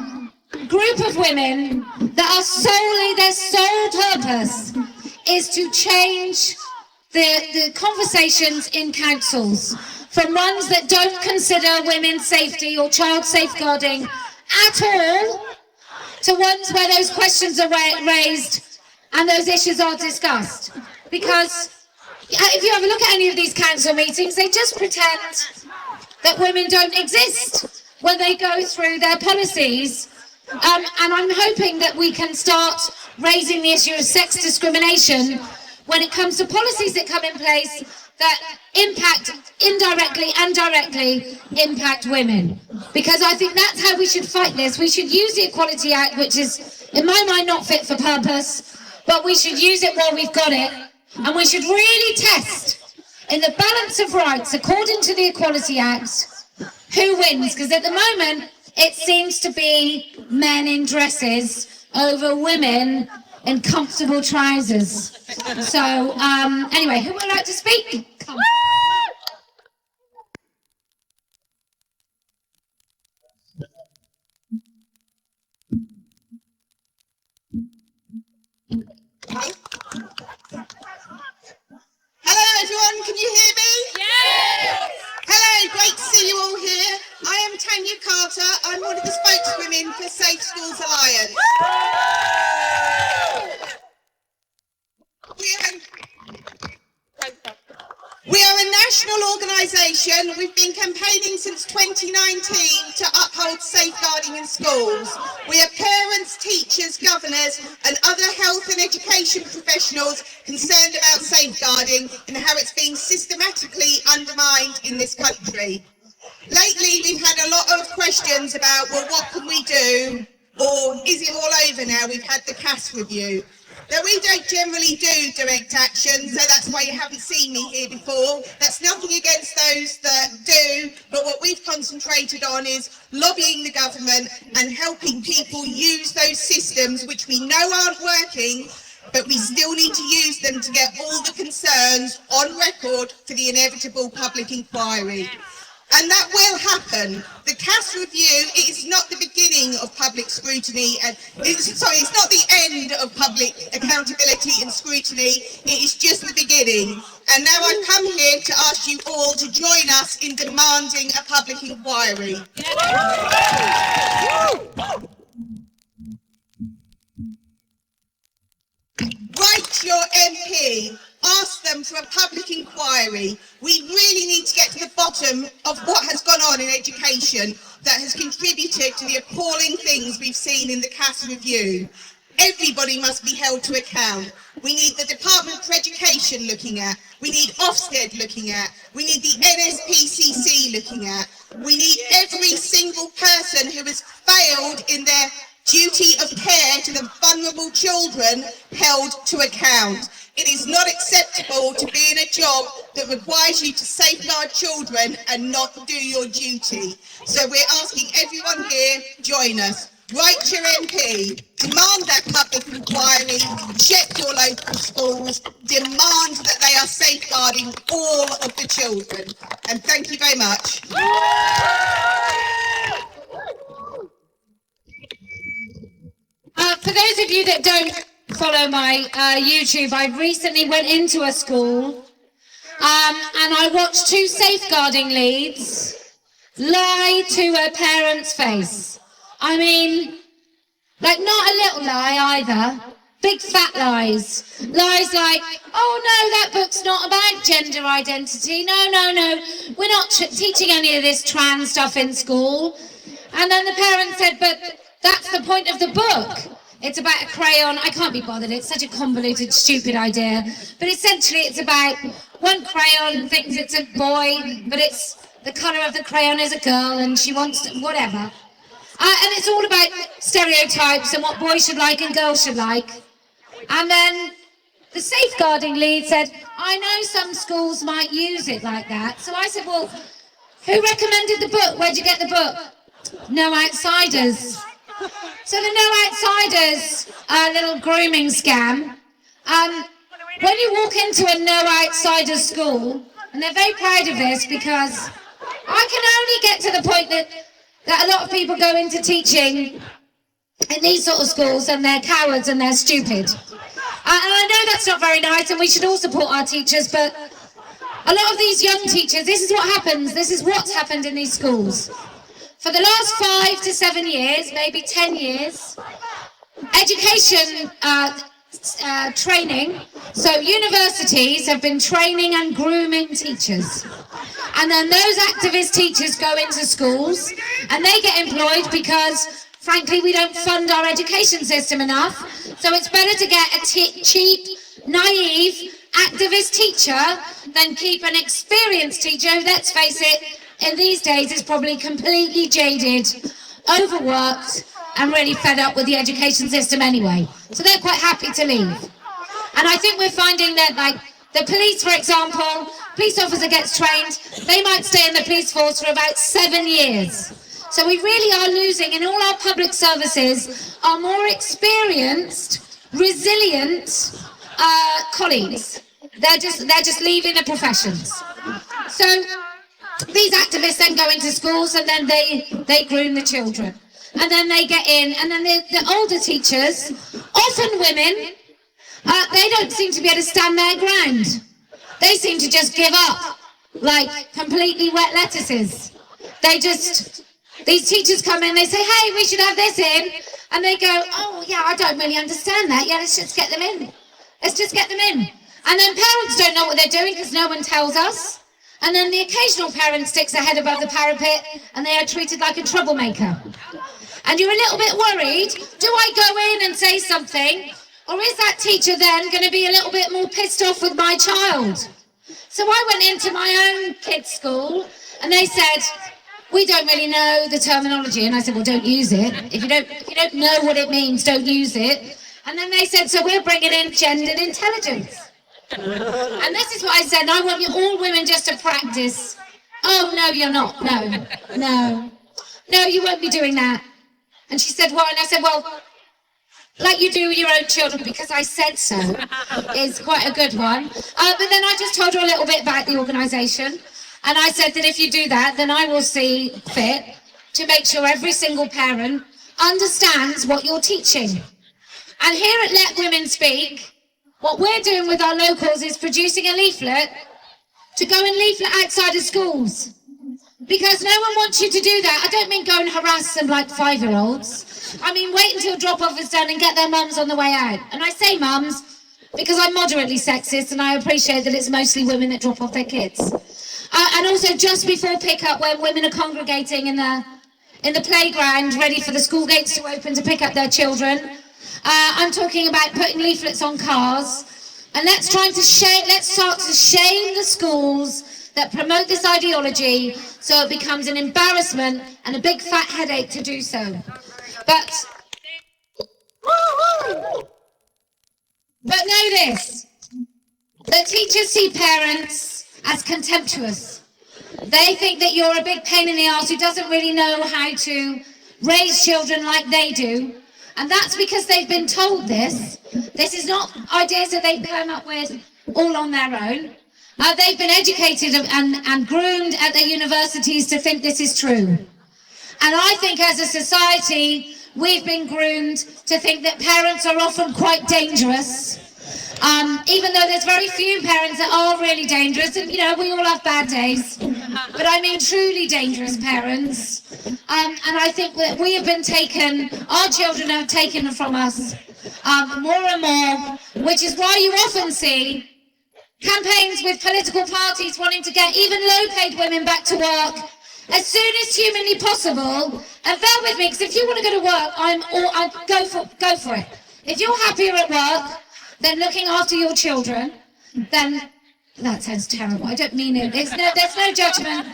group of women that are solely, their sole purpose is to change the conversations in councils from ones that don't consider women's safety or child safeguarding at all to ones where those questions are raised and those issues are discussed. Because if you have a look at any of these council meetings, they just pretend that women don't exist when they go through their policies. And I'm hoping that we can start raising the issue of sex discrimination when it comes to policies that come in place that impact indirectly and directly impact women. Because I think that's how we should fight this. We should use the Equality Act, which is, in my mind, not fit for purpose, but we should use it while we've got it. And we should really test, in the balance of rights, according to the Equality Act, who wins. Because at the moment, it seems to be men in dresses over women in comfortable trousers. So, anyway, who would like to speak? Come. Hello everyone, can you hear me? Yes! Hello, great to see you all here. I am Tanya Carter. I'm one of the spokeswomen for Safe Schools Alliance. We are a national organisation. We've been campaigning since 2019 to uphold safeguarding in schools. We are parents, teachers, governors and other health and education professionals concerned about safeguarding and how it's being systematically undermined in this country. Lately, we've had a lot of questions about, well, what can we do? Or is it all over now? We've had the CAS review. Now, we don't generally do direct action, so that's why you haven't seen me here before. That's nothing against those that do, but what we've concentrated on is lobbying the government and helping people use those systems which we know aren't working, but we still need to use them to get all the concerns on record for the inevitable public inquiry. And that will happen. The CAS review is not the beginning of public scrutiny, and it's not the end of public accountability and scrutiny, it is just the beginning. And now I've come here to ask you all to join us in demanding a public inquiry. Write to your MP. Ask them for a public inquiry. We really need to get to the bottom of what has gone on in education that has contributed to the appalling things we've seen in the CAS review. Everybody must be held to account. We need the Department for Education looking at. We need Ofsted looking at. We need the NSPCC looking at. We need every single person who has failed in their duty of care to the vulnerable children held to account. It is not acceptable to be in a job that requires you to safeguard children and not do your duty. So we're asking everyone here, join us. Write to your MP, demand that public inquiry, check your local schools, demand that they are safeguarding all of the children. And thank you very much. For those of you that don't follow my YouTube, I recently went into a school and I watched two safeguarding leads lie to a parent's face. I mean, like not a little lie either, big fat lies. Lies like, oh no, that book's not about gender identity, no, we're not teaching any of this trans stuff in school. And then the parent said, but that's the point of the book. It's about a crayon. I can't be bothered. It's such a convoluted, stupid idea. But essentially, it's about one crayon thinks it's a boy, but it's the colour of the crayon is a girl, and she wants to, whatever. And it's all about stereotypes and what boys should like and girls should like. And then the safeguarding lead said, I know some schools might use it like that. So I said, well, who recommended the book? Where'd you get the book? No Outsiders. So the No Outsiders little grooming scam, when you walk into a No Outsiders school, and they're very proud of this because I can only get to the point that a lot of people go into teaching in these sort of schools and they're cowards and they're stupid. And I know that's not very nice and we should all support our teachers, but a lot of these young teachers, this is what happens, this is what's happened in these schools. For the last 5 to 7 years, maybe 10 years, education training, so universities have been training and grooming teachers. And then those activist teachers go into schools and they get employed because, frankly, we don't fund our education system enough. So it's better to get a cheap, naive, activist teacher than keep an experienced teacher who, let's face it, in these days is probably completely jaded, overworked, and really fed up with the education system anyway. So they're quite happy to leave. And I think we're finding that, like, the police, for example, police officer gets trained, they might stay in the police force for about 7 years. So we really are losing, in all our public services, our more experienced, resilient colleagues. They're just leaving the professions. So these activists then go into schools and then they groom the children. And then they get in, and then the older teachers, often women, they don't seem to be able to stand their ground. They seem to just give up, like completely wet lettuces. These teachers come in, they say, hey, we should have this in. And they go, oh yeah, I don't really understand that. Yeah, let's just get them in. Let's just get them in. And then parents don't know what they're doing because no one tells us. And then the occasional parent sticks their head above the parapet and they are treated like a troublemaker. And you're a little bit worried, do I go in and say something? Or is that teacher then going to be a little bit more pissed off with my child? So I went into my own kids' school and they said, we don't really know the terminology. And I said, well, don't use it. If you don't know what it means, don't use it. And then they said, so we're bringing in gendered intelligence. And this is what I said, I want you all women just to practice. Oh, no, you're not. No, you won't be doing that. And she said, what? And I said, well, like you do with your own children, because I said so, is quite a good one. But then I just told her a little bit about the organisation. And I said that if you do that, then I will see fit to make sure every single parent understands what you're teaching. And here at Let Women Speak, what we're doing with our locals is producing a leaflet to go and leaflet outside of schools. Because no one wants you to do that. I don't mean go and harass some like 5-year-olds. I mean wait until drop-off is done and get their mums on the way out. And I say mums because I'm moderately sexist and I appreciate that it's mostly women that drop off their kids. And also just before pick-up when women are congregating in the playground ready for the school gates to open to pick up their children. I'm talking about putting leaflets on cars. And let's start to shame the schools that promote this ideology so it becomes an embarrassment and a big fat headache to do so. But know this, that teachers see parents as contemptuous. They think that you're a big pain in the arse who doesn't really know how to raise children like they do. And that's because they've been told this. This is not ideas that they've come up with all on their own. They've been educated and groomed at their universities to think this is true. And I think as a society, we've been groomed to think that parents are often quite dangerous. Even though there's very few parents that are really dangerous, and you know, we all have bad days, but I mean truly dangerous parents. And I think that we have been taken, our children have taken from us more and more, which is why you often see campaigns with political parties wanting to get even low-paid women back to work as soon as humanly possible. And bear with me, because if you want to go to work, I'd go for it. If you're happier at work than looking after your children, then that sounds terrible. I don't mean it. There's no judgment.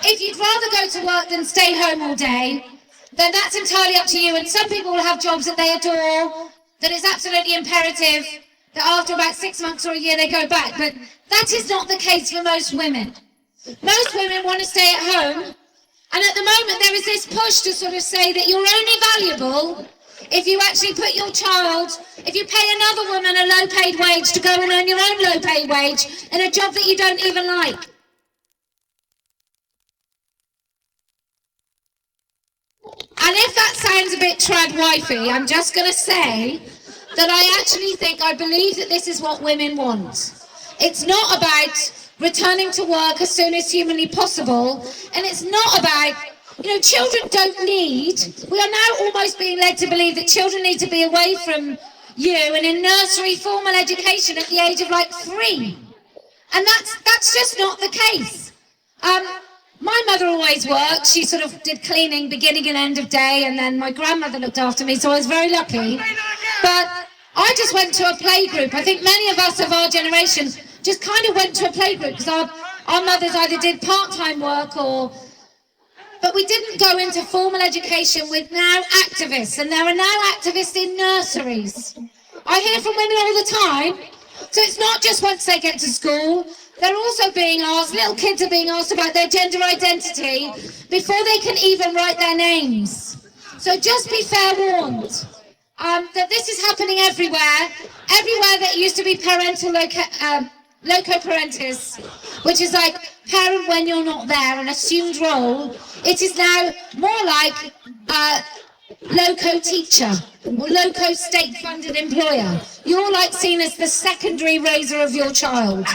If you'd rather go to work than stay home all day, then that's entirely up to you. And some people will have jobs that they adore, that it's absolutely imperative that after about 6 months or a year they go back. But that is not the case for most women. Most women want to stay at home. And at the moment there is this push to sort of say that you're only valuable if you actually put your child, if you pay another woman a low-paid wage to go and earn your own low-paid wage in a job that you don't even like. And if that sounds a bit trad-wifey, I'm just going to say that I believe that this is what women want. It's not about returning to work as soon as humanly possible, and it's not about, you know, children don't need, we are now almost being led to believe that children need to be away from you and in nursery formal education at the age of like 3. And that's just not the case. My mother always worked. She sort of did cleaning beginning and end of day, and then my grandmother looked after me, so I was very lucky. But I just went to a playgroup. I think many of us of our generation just kind of went to a playgroup because our mothers either did part-time work but we didn't go into formal education with now activists, and there are now activists in nurseries. I hear from women all the time. So it's not just once they get to school, they're also being asked, little kids are being asked about their gender identity before they can even write their names. So just be fair warned that this is happening everywhere that used to be parental loco parentis, which is like parent when you're not there, an assumed role. It is now more like loco teacher or loco state-funded employer. You're like seen as the secondary raiser of your child.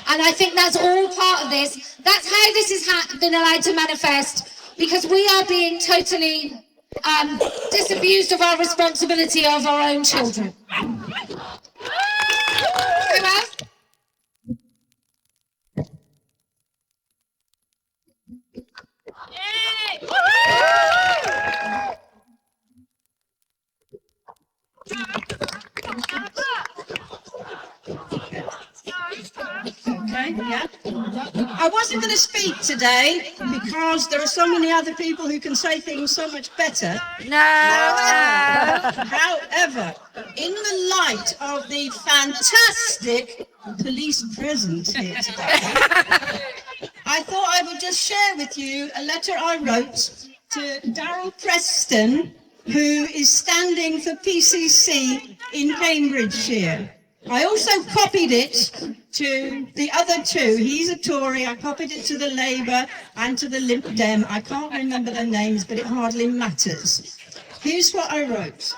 And I think that's all part of this. That's how this has been allowed to manifest, because we are being totally disabused of our responsibility of our own children. Who else? Okay, yeah. I wasn't going to speak today because there are so many other people who can say things so much better. However, in the light of the fantastic police presence here today, I thought I would just share with you a letter I wrote to Darryl Preston, who is standing for PCC in Cambridgeshire. I also copied it to the other two. He's a Tory. I copied it to the Labour and to the Lib Dem. I can't remember their names, but it hardly matters. Here's what I wrote.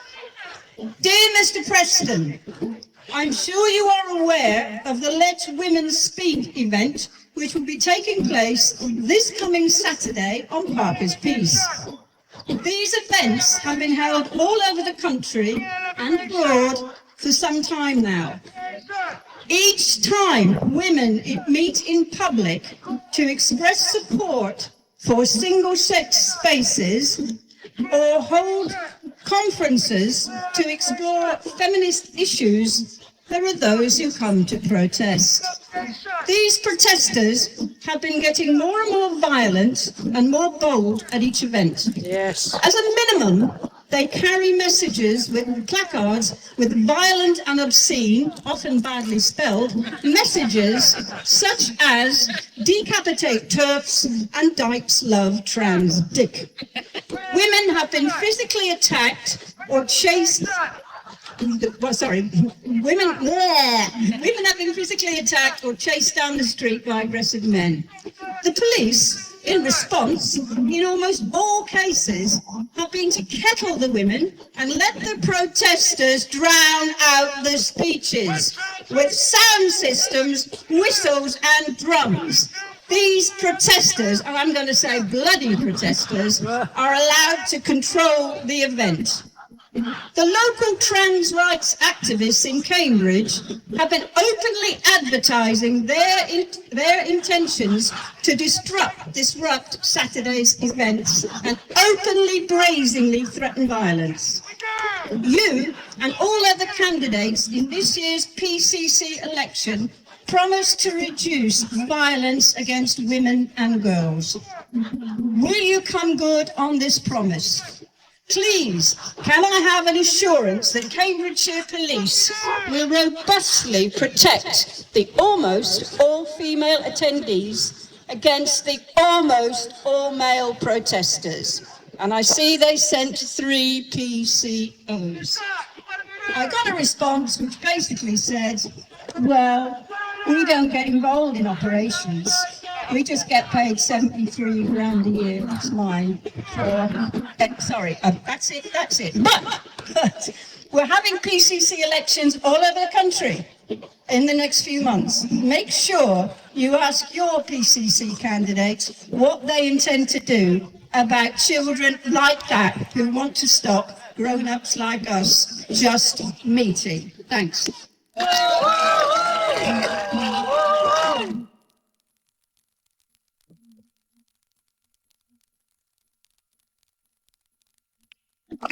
Dear Mr. Preston, I'm sure you are aware of the Let Women Speak event, which will be taking place this coming Saturday on Parker's Piece. These events have been held all over the country and abroad for some time now. Each time women meet in public to express support for single-sex spaces or hold conferences to explore feminist issues, there are those who come to protest. These protesters have been getting more and more violent and more bold at each event. Yes. As a minimum, they carry messages with placards with violent and obscene, often badly spelled, messages such as decapitate TERFs and dykes love trans dick. Women have been physically attacked or chased. Women have been physically attacked or chased down the street by aggressive men. The police, in response, in almost all cases, have been to kettle the women and let the protesters drown out the speeches with sound systems, whistles and drums. These protesters, and I'm going to say bloody protesters, are allowed to control the event. The local trans rights activists in Cambridge have been openly advertising their intentions to disrupt Saturday's events and openly, brazenly threaten violence. You and all other candidates in this year's PCC election promise to reduce violence against women and girls. Will you come good on this promise? Please, can I have an assurance that Cambridgeshire Police will robustly protect the almost all-female attendees against the almost all-male protesters? And I see they sent 3 PCOs. I got a response which basically said, well, we don't get involved in operations. We just get paid 73 grand a year. That's mine. That's it. But we're having PCC elections all over the country in the next few months. Make sure you ask your PCC candidates what they intend to do about children like that who want to stop grown-ups like us just meeting. Thanks.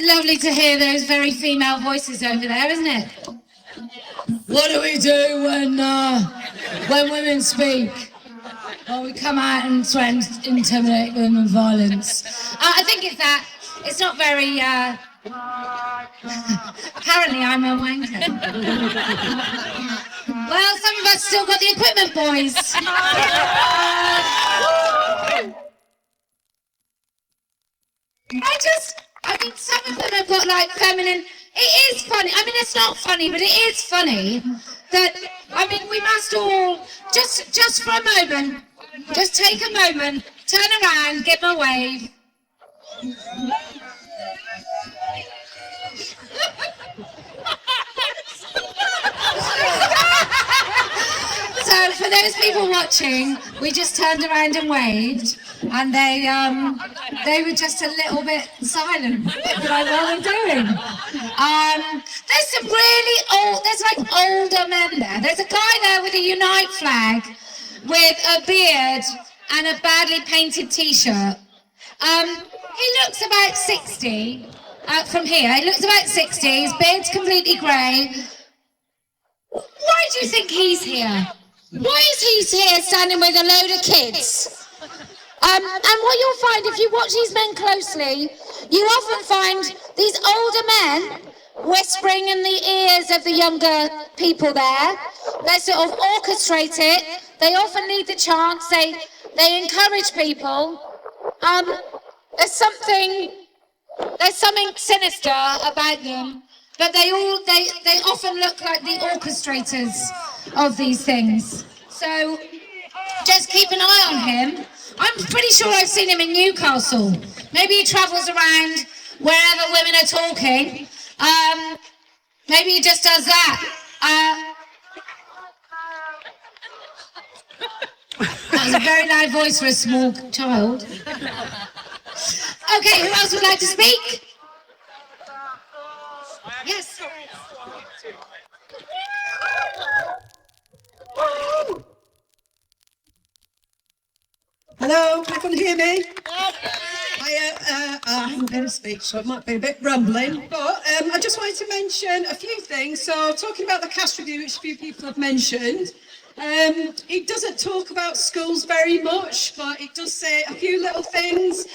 Lovely to hear those very female voices over there, isn't it? What do we do when women speak? Well, we come out and try and intimidate them with violence. I think it's not very, apparently I'm a wanker. Well, some of us still got the equipment, boys. I mean, some of them have got like feminine. It is funny. I mean, it's not funny, but it is funny that, I mean, we must all just for a moment, just take a moment, turn around, give them a wave. So for those people watching, we just turned around and waved, and they were just a little bit silent about what they're doing. There's some really old, there's like older men there. There's a guy there with a Unite flag, with a beard and a badly painted t-shirt. He looks about 60 from here. He looks about 60. His beard's completely grey. Why do you think he's here? Why is he here standing with a load of kids? And what you'll find, if you watch these men closely, you often find these older men whispering in the ears of the younger people there. They sort of orchestrate it. They often lead the chants. They encourage people. There's something sinister about them. but they often look like the orchestrators of these things. So just keep an eye on him. I'm pretty sure I've seen him in Newcastle. Maybe he travels around wherever women are talking. Maybe he just does that. That was a very loud voice for a small child. Okay, who else would like to speak? Yes. Hello, can you hear me? I haven't been a speech, so it might be a bit rumbling, but I just wanted to mention a few things. So, talking about the cash review, which a few people have mentioned, it doesn't talk about schools very much, but it does say a few little things.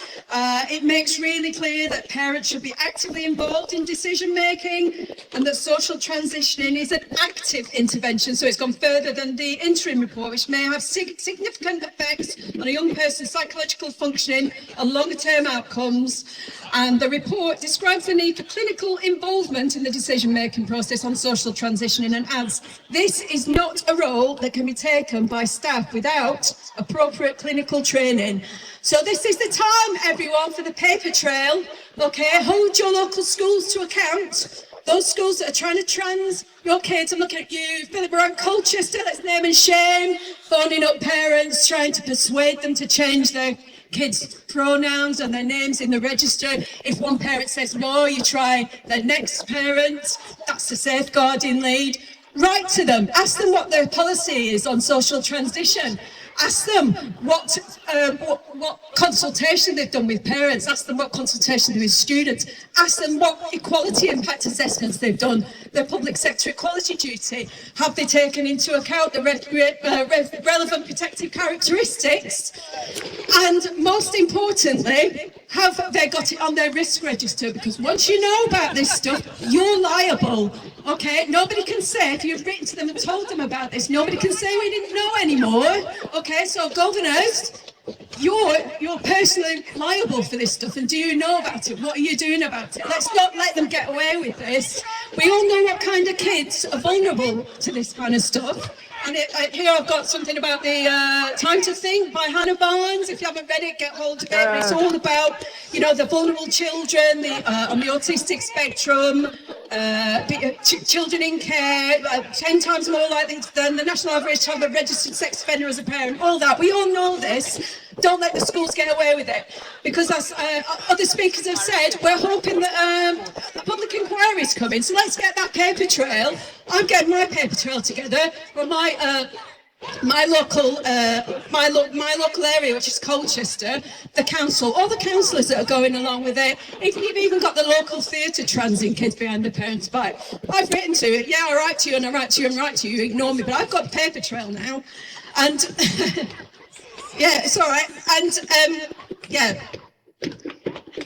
It makes really clear that parents should be actively involved in decision making and that social transitioning is an active intervention, so it's gone further than the interim report, which may have significant effects on a young person's psychological functioning and longer term outcomes. And the report describes the need for clinical involvement in the decision making process on social transitioning and adds, this is not a role that can be taken by staff without appropriate clinical training. So this is the time, everyone, for the paper trail. Okay, hold your local schools to account. Those schools that are trying to trans your kids, I'm looking at you, Philip around Colchester, let's name and shame, phoning up parents, trying to persuade them to change their kids' pronouns and their names in the register. If one parent says no, you try the next parent. That's the safeguarding lead. Write to them, ask them what their policy is on social transition. Ask them what consultation they've done with parents. Ask them what consultation they've done with students. Ask them what equality impact assessments they've done. Their public sector equality duty. Have they taken into account the relevant protected characteristics? And most importantly, have they got it on their risk register? Because once you know about this stuff, you're liable. Okay, nobody can say, if you've written to them and told them about this, nobody can say we didn't know anymore. Okay, so governors, you're personally liable for this stuff, and do you know about it? What are you doing about it? Let's not let them get away with this. We all know what kind of kids are vulnerable to this kind of stuff. And here I've got something about the Time to Think by Hannah Barnes. If you haven't read it, get hold of it. But it's all about, you know, the vulnerable children on the autistic spectrum, children in care, 10 times more likely than the national average to have a registered sex offender as a parent, all that. We all know this. Don't let the schools get away with it. Because as other speakers have said, we're hoping that the public inquiry is coming. So let's get that paper trail. I'm getting my paper trail together from my local area, which is Colchester, the council, all the councillors that are going along with it. You've even got the local theatre transing kids behind the parents' back. I've written to it. Yeah, I write to you and I write to you and write to you. You ignore me, but I've got a paper trail now. And yeah, it's all right. And yeah.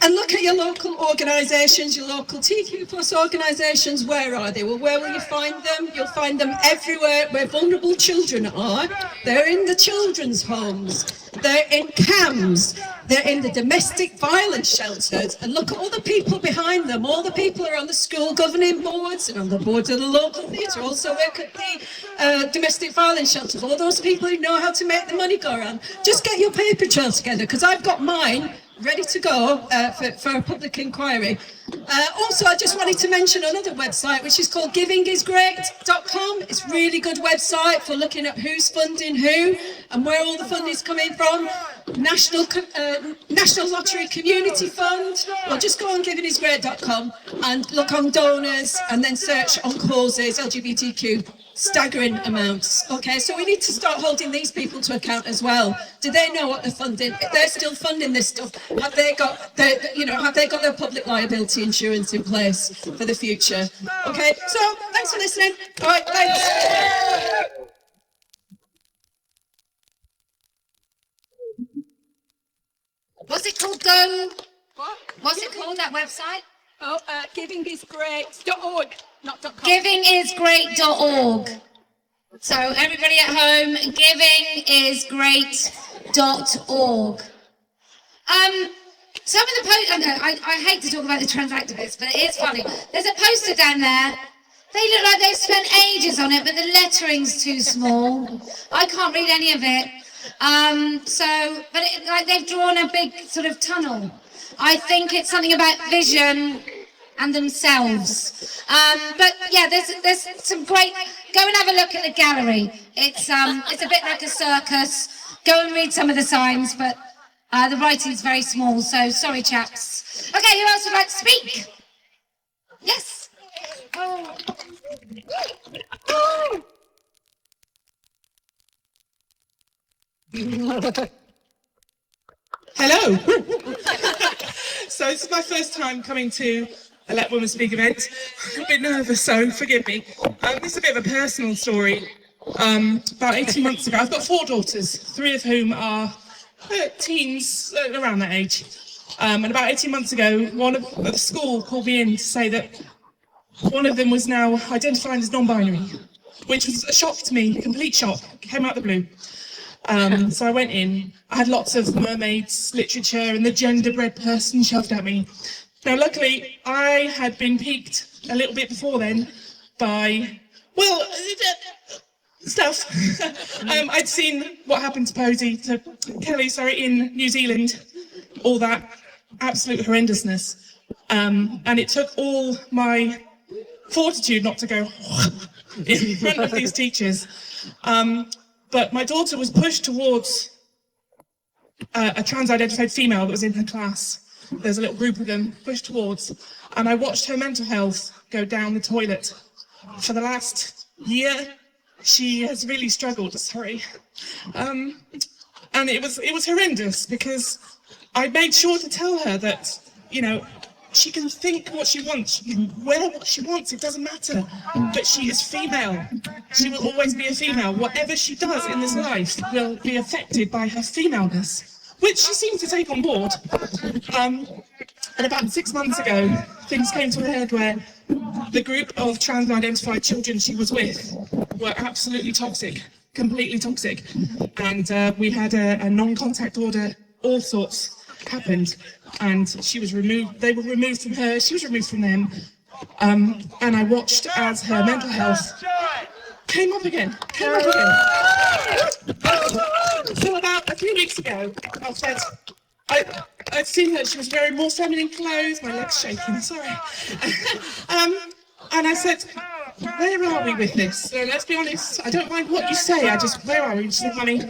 And look at your local organisations, your local TQ Plus organisations. Where are they? Well, where will you find them? You'll find them everywhere where vulnerable children are. They're in the children's homes. They're in CAMS. They're in the domestic violence shelters. And look at all the people behind them. All the people are on the school governing boards and on the boards of the local theatre. Also work at the domestic violence shelters. All those people who know how to make the money go around. Just get your paper trail together, because I've got mine ready to go for a public inquiry. Also, I just wanted to mention another website, which is called givingisgreat.com. It's a really good website for looking at who's funding who and where all the funding is coming from. National Lottery Community Fund. Well, just go on givingisgreat.com and look on donors and then search on causes, LGBTQ. Staggering amounts. Okay, so we need to start holding these people to account as well. Do they know what they're funding? If they're still funding this stuff, have they got their public liability insurance in place for the future? Okay, so thanks for listening. All right, thanks. What's it called, Go? What? What's it called, that website? Oh, givingisgreat.org, not .com. Givingisgreat.org. So everybody at home, givingisgreat.org. Some of the I hate to talk about the trans activists, but it is funny. There's a poster down there. They look like they've spent ages on it, but the lettering's too small. I can't read any of it. Like they've drawn a big sort of tunnel. I think it's something about vision and themselves. But yeah, there's some great. Go and have a look at the gallery. It's a bit like a circus. Go and read some of the signs, but the writing's very small. So sorry, chaps. Okay, who else would like to speak? Yes. Oh. Hello. So this is my first time coming to a Let Women Speak event. I'm a bit nervous, so forgive me. This is a bit of a personal story. About 18 months ago, I've got 4 daughters, 3 of whom are teens, around that age. And about 18 months ago, one of the school called me in to say that one of them was now identifying as non-binary, which was a shock to me, complete shock, came out of the blue. So I went in, I had lots of mermaids, literature, and the gender-bred person shoved at me. Now, luckily, I had been piqued a little bit before then by, well, stuff. I'd seen what happened to Kellie, in New Zealand, all that absolute horrendousness. And it took all my fortitude not to go in front of these teachers. But my daughter was pushed towards a trans-identified female that was in her class. There's a little group of them pushed towards, and I watched her mental health go down the toilet. For the last year, she has really struggled, and it was horrendous because I made sure to tell her that, you know, she can think what she wants, she can wear what she wants, it doesn't matter. But she is female. She will always be a female. Whatever she does in this life will be affected by her femaleness, which she seemed to take on board. And about 6 months ago, things came to a head where the group of trans-identified children she was with were absolutely toxic, completely toxic. And we had a non-contact order, all sorts happened, and she was removed. They were removed from her, she was removed from them, and I watched as her mental health came up again. So about a few weeks ago, I said, I'd seen her, she was wearing more feminine clothes, my leg's shaking, sorry. And I said, where are we with this? So let's be honest, I don't mind what you say, where are we? She said, Mummy,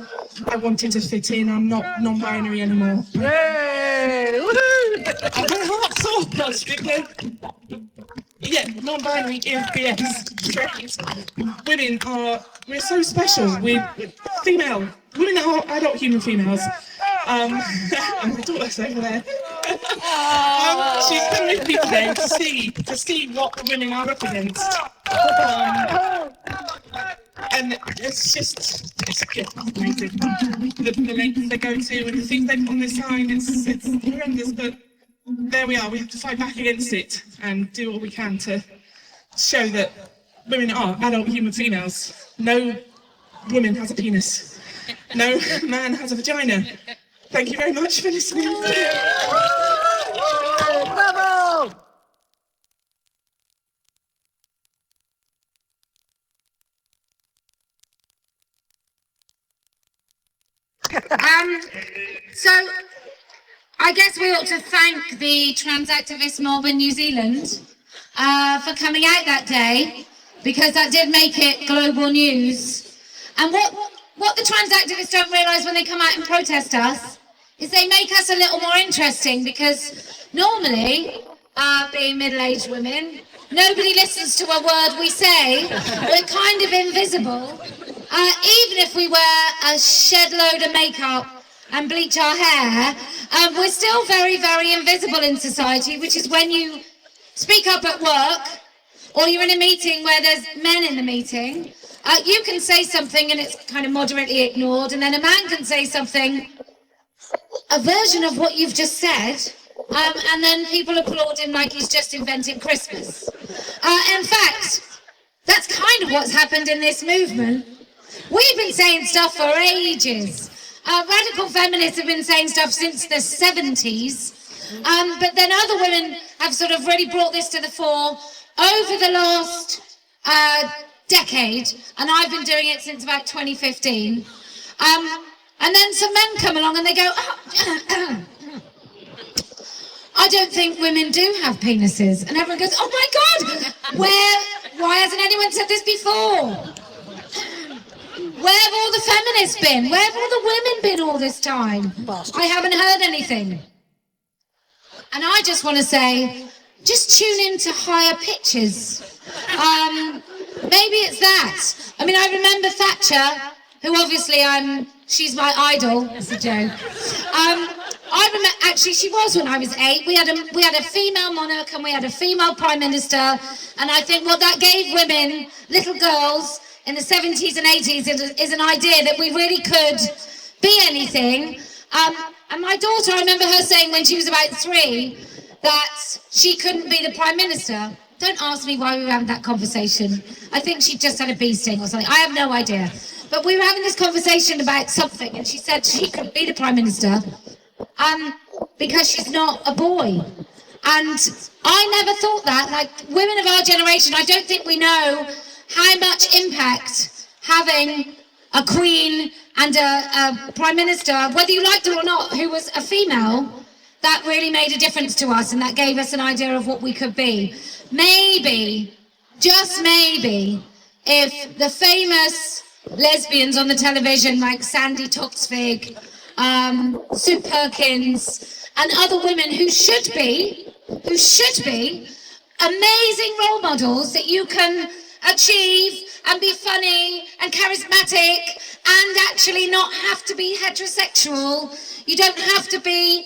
I wanted to fit in, I'm not non-binary anymore. Yay! Woohoo! And my heart soars because, yeah, non-binary is BS. We're so special, we're female. Women are adult human females. And my daughter's over there. She's come with me today to see what the women are up against. And it's amazing. The lengths they go to and the things they put on this sign, it's horrendous, but there we are. We have to fight back against it and do all we can to show that women are adult human females. No woman has a penis. No man has a vagina. Thank you very much for listening. Bravo! So I guess we ought to thank the trans activist mob in New Zealand for coming out that day, because that did make it global news. And what the trans activists don't realise when they come out and protest us is they make us a little more interesting, because normally, being middle-aged women, nobody listens to a word we say. We're kind of invisible. Even if we wear a shed load of makeup and bleach our hair, we're still very, very invisible in society, which is when you speak up at work or you're in a meeting where there's men in the meeting, you can say something and it's kind of moderately ignored, and then a man can say something, a version of what you've just said, and then people applaud him like he's just invented Christmas. In fact, that's kind of what's happened in this movement. We've been saying stuff for ages. Radical feminists have been saying stuff since the 70s. But then other women have sort of really brought this to the fore over the last decade, and I've been doing it since about 2015. And then some men come along and they go, oh, I don't think women do have penises. And everyone goes, oh my God, why hasn't anyone said this before? Where have all the feminists been? Where have all the women been all this time? I haven't heard anything. And I just want to say, just tune into higher pitches. Maybe it's that. I mean, I remember Thatcher, who obviously she's my idol. That's a joke. I remember, actually, she was when I was 8. We had a female monarch and we had a female prime minister, and I think what that gave women, little girls in the 70s and 80s, is an idea that we really could be anything. And my daughter, I remember her saying when she was about 3 that she couldn't be the prime minister. Don't ask me why we were having that conversation. I think she just had a bee sting or something. I have no idea. But we were having this conversation about something, and she said she couldn't be the prime minister because she's not a boy. And I never thought that. Like, women of our generation, I don't think we know how much impact having a queen and a prime minister, whether you liked her or not, who was a female, that really made a difference to us, and that gave us an idea of what we could be. Maybe, just maybe, if the famous lesbians on the television like Sandy Toksvig, Sue Perkins, and other women who should be amazing role models that you can achieve and be funny and charismatic and actually not have to be heterosexual. You don't have to be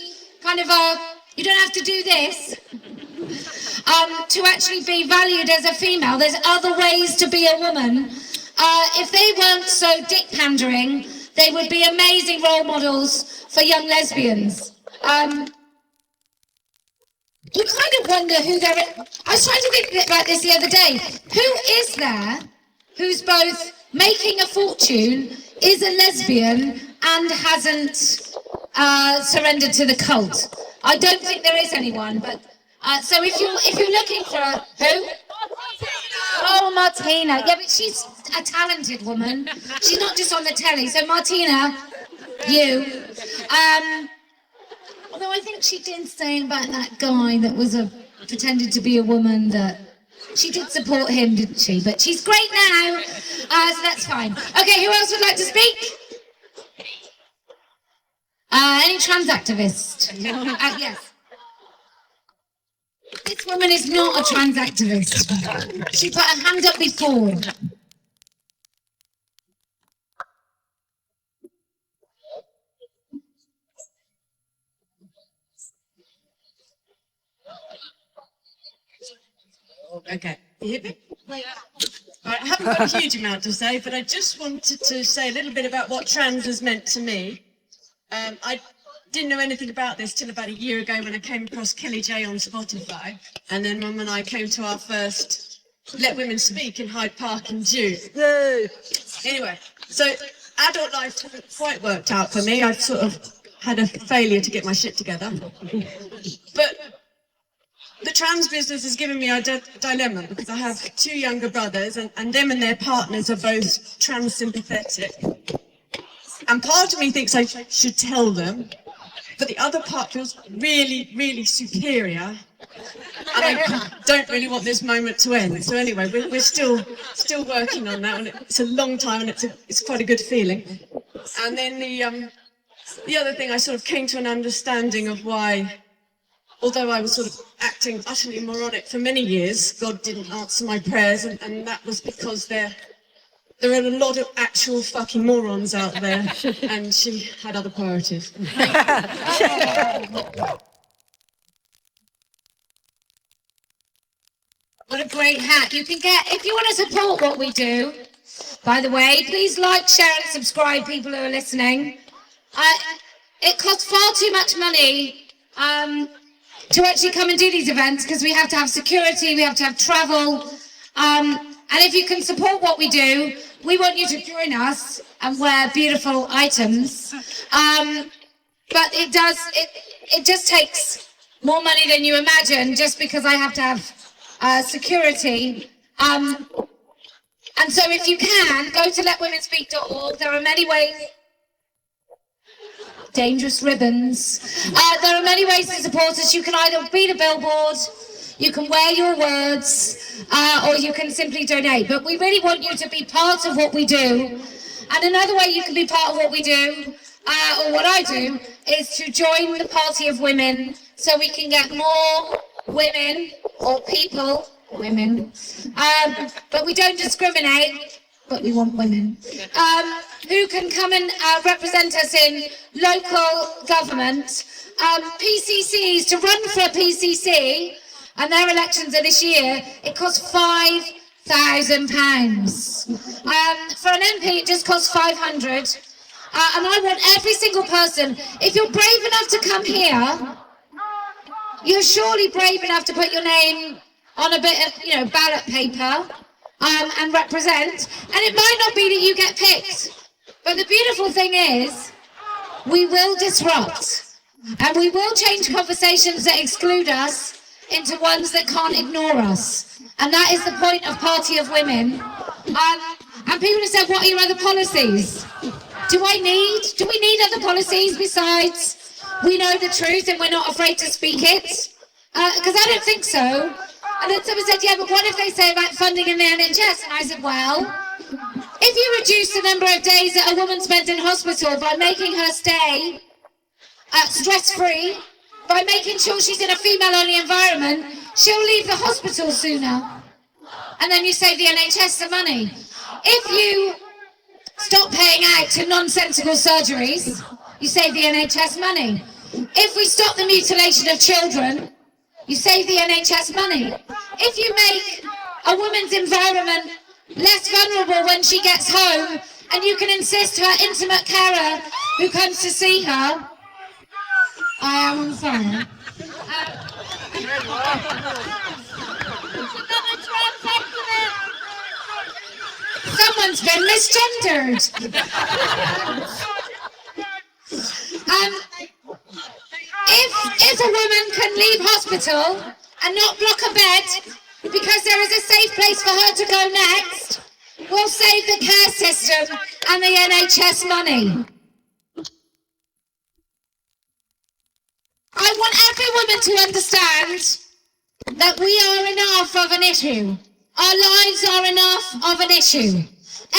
you don't have to do this to actually be valued as a female. There's other ways to be a woman. If they weren't so dick pandering, they would be amazing role models for young lesbians. You kind of wonder who they're... I was trying to think about this the other day. Who is there who's both making a fortune, is a lesbian, and hasn't surrendered to the cult? I don't think there is anyone, but... so if you're looking for who? Oh, Martina. Yeah, but she's a talented woman. She's not just on the telly. So Martina, you. Although I think she did say about that guy that was pretended to be a woman, that she did support him, didn't she? But she's great now, so that's fine. Okay, who else would like to speak? Any trans activist? Yes. This woman is not a trans activist. She put her hand up before. Okay. I haven't got a huge amount to say, but I just wanted to say a little bit about what trans has meant to me. I didn't know anything about this till about a year ago when I came across Kellie Jay on Spotify, and then Mum and I came to our first Let Women Speak in Hyde Park in June. Anyway, so adult life hasn't quite worked out for me. I've sort of had a failure to get my shit together. But the trans business has given me a dilemma, because I have 2 younger brothers, and them and their partners are both trans sympathetic. And part of me thinks I should tell them, but the other part feels really, really superior. And I don't really want this moment to end. So anyway, we're still working on that, and it's a long time, and it's quite a good feeling. And then the other thing, I sort of came to an understanding of why, although I was sort of acting utterly moronic for many years, God didn't answer my prayers, and that was because there are a lot of actual fucking morons out there, and she had other priorities. What a great hat. You can get, if you want to support what we do, by the way, please like, share and subscribe, people who are listening. It costs far too much money to actually come and do these events, because we have to have security, we have to have travel. And if you can support what we do, we want you to join us and wear beautiful items. But it just takes more money than you imagine just because I have to have security. And so if you can, go to letwomenspeak.org. There are many ways. Dangerous ribbons. There are many ways to support us. You can either be the billboard, you can wear your words, or you can simply donate. But we really want you to be part of what we do. And another way you can be part of what we do, or what I do, is to join the Party of Women so we can get more women, or people, women, but we don't discriminate, but we want women, who can come and represent us in local government. PCCs, to run for a PCC, and their elections are this year, it costs £5,000. For an MP, it just costs 500. And I want every single person, if you're brave enough to come here, you're surely brave enough to put your name on a bit of, ballot paper, and represent. And it might not be that you get picked, but the beautiful thing is, we will disrupt, and we will change conversations that exclude us into ones that can't ignore us. And that is the point of Party of Women. And people have said, what are your other policies? Do we need other policies besides we know the truth and we're not afraid to speak it? Because I don't think so. And then someone said, yeah, but what if they say about funding in the NHS? And I said, well, if you reduce the number of days that a woman spends in hospital by making her stay stress-free, by making sure she's in a female-only environment, she'll leave the hospital sooner. And then you save the NHS some money. If you stop paying out to nonsensical surgeries, you save the NHS money. If we stop the mutilation of children, you save the NHS money. If you make a woman's environment less vulnerable when she gets home, and you can insist her intimate carer who comes to see her, I am on fire. Someone's been misgendered. If a woman can leave hospital and not block a bed because there is a safe place for her to go next, we'll save the care system and the NHS money. I want every woman to understand that we are enough of an issue. Our lives are enough of an issue.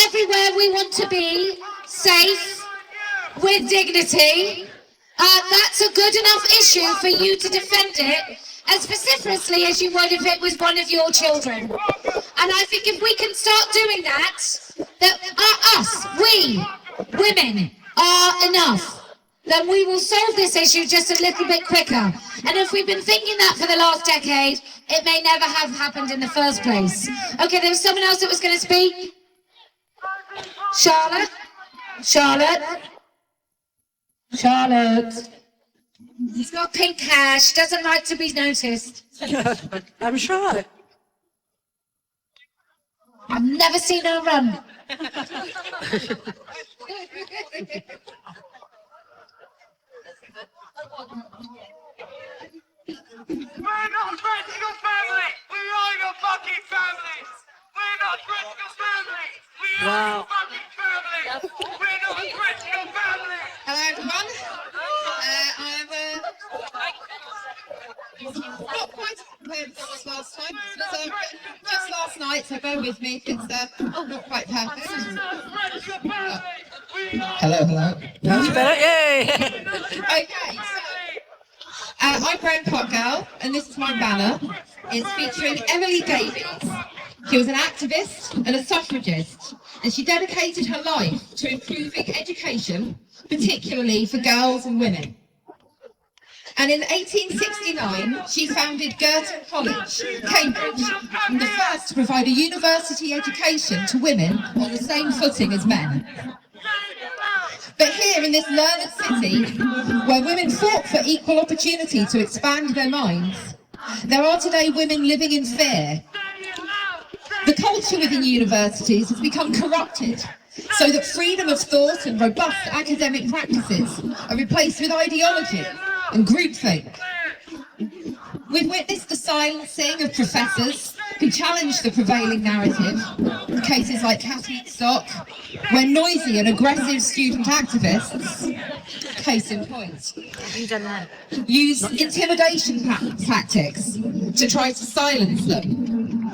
Everywhere we want to be safe, with dignity, that's a good enough issue for you to defend it as vociferously as you would if it was one of your children. And I think if we can start doing that, we, women, are enough, then we will solve this issue just a little bit quicker. And if we've been thinking that for the last decade, it may never have happened in the first place. Okay, there was someone else that was going to speak. Charlotte? She's got pink hair. She doesn't like to be noticed. I'm shy. I've never seen her run. We're not critical family! We are your fucking families! We're not critical family! We are your fucking family! We're not a critical family! Hello everyone. Not quite as clear as last time. Just last night, so bear with me. It's not quite perfect. Hello. That's better. Yay! Okay. I'm Brown Pot Girl, and this is my banner. It's featuring Emily Davies. She was an activist and a suffragist, and she dedicated her life to improving education, particularly for girls and women. And in 1869, she founded Girton College, Cambridge, and the first to provide a university education to women on the same footing as men. But here in this learned city, where women fought for equal opportunity to expand their minds, there are today women living in fear. The culture within universities has become corrupted, so that freedom of thought and robust academic practices are replaced with ideology and groupthink. We've witnessed the silencing of professors who challenge the prevailing narrative. Cases like Catherine Stock, where noisy and aggressive student activists, case in point, use intimidation tactics to try to silence them.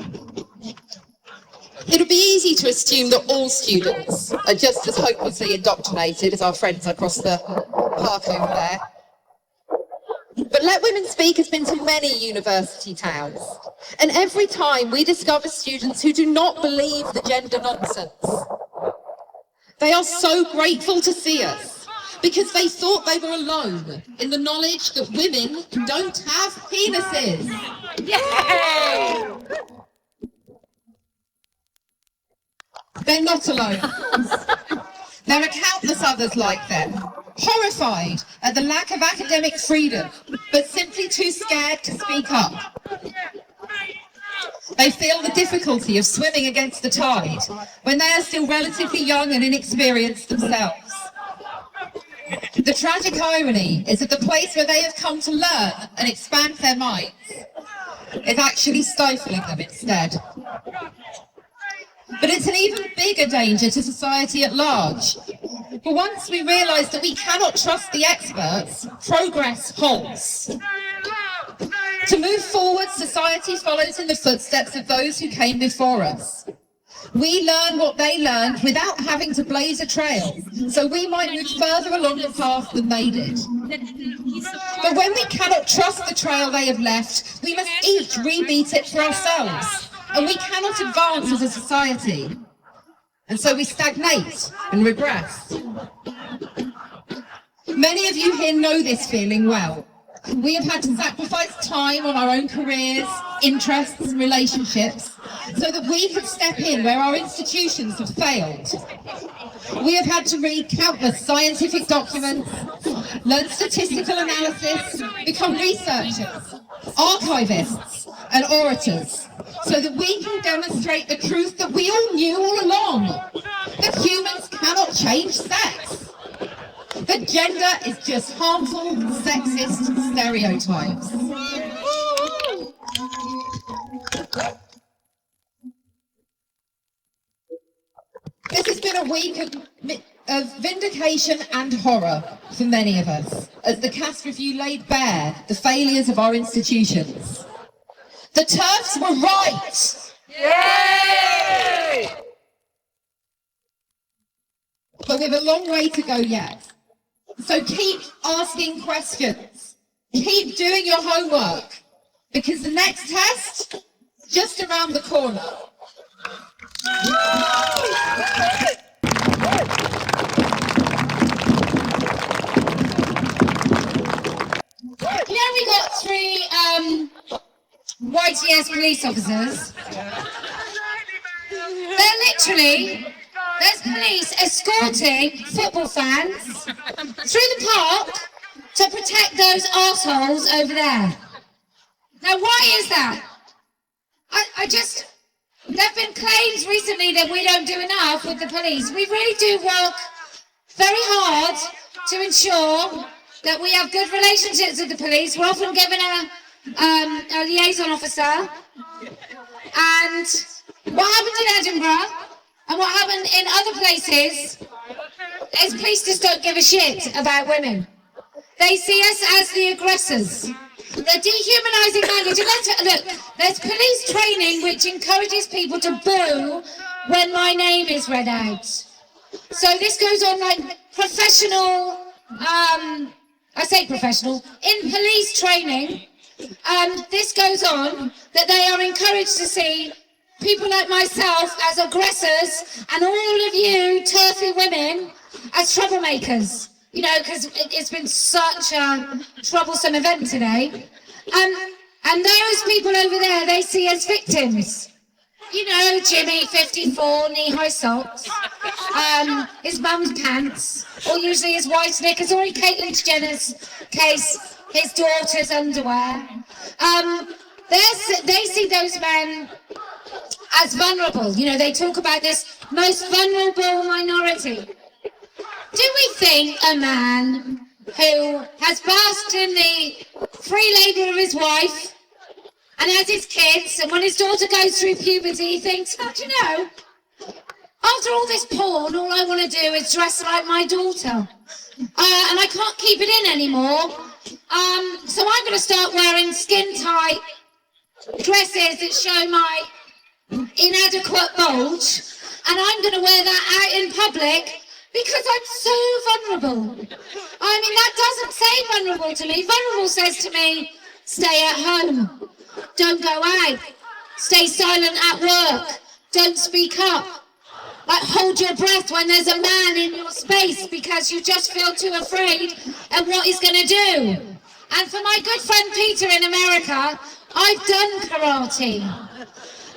It would be easy to assume that all students are just as hopelessly indoctrinated as our friends across the park over there. But Let Women Speak has been to many university towns, and every time we discover students who do not believe the gender nonsense. They are so grateful to see us, because they thought they were alone in the knowledge that women don't have penises. Yay! They're not alone. There are countless others like them, horrified at the lack of academic freedom, but simply too scared to speak up. They feel the difficulty of swimming against the tide when they are still relatively young and inexperienced themselves. The tragic irony is that the place where they have come to learn and expand their minds is actually stifling them instead. But it's an even bigger danger to society at large. For once we realise that we cannot trust the experts, progress halts. To move forward, society follows in the footsteps of those who came before us. We learn what they learned without having to blaze a trail, so we might move further along the path than they did. But when we cannot trust the trail they have left, we must each rebeat it for ourselves. And we cannot advance as a society. And so we stagnate and regress. Many of you here know this feeling well. We have had to sacrifice time on our own careers, interests and relationships so that we could step in where our institutions have failed. We have had to read countless scientific documents, learn statistical analysis, become researchers, archivists and orators, so that we can demonstrate the truth that we all knew all along, that humans cannot change sex. That gender is just harmful, sexist stereotypes. This has been a week of vindication and horror for many of us, as the cast review laid bare the failures of our institutions. The TERFs were right! Yay! But we have a long way to go yet. So keep asking questions. Keep doing your homework, because the next test is just around the corner. You know, we got three YTS police officers. They're literally, there's police escorting football fans through the park to protect those arseholes over there. Now, why is that? There have been claims recently that we don't do enough with the police. We really do work very hard to ensure that we have good relationships with the police. We're often given a liaison officer. And what happened in Edinburgh and what happened in other places is police just don't give a shit about women. They see us as the aggressors. They're dehumanising language. And look, there's police training which encourages people to boo when my name is read out. So this goes on like professional, I say professional, in police training, this goes on that they are encouraged to see people like myself as aggressors and all of you turfy women as troublemakers. You know, because it's been such a troublesome event today. And those people over there, they see as victims. You know, Jimmy, 54, knee-high socks, his mum's pants, or usually his wife's knickers, or in Caitlyn Jenner's case, his daughter's underwear. They see those men as vulnerable. You know, they talk about this most vulnerable minority. Do we think a man who has basked in the free labour of his wife and has his kids, and when his daughter goes through puberty, he thinks, oh, do you know, after all this porn, all I want to do is dress like my daughter. And I can't keep it in anymore. So I'm going to start wearing skin-tight dresses that show my inadequate bulge, and I'm going to wear that out in public because I'm so vulnerable. I mean, that doesn't say vulnerable to me. Vulnerable says to me, stay at home, don't go out, stay silent at work, don't speak up. Like, hold your breath when there's a man in your space because you just feel too afraid of what he's going to do. And for my good friend Peter in America, I've done karate.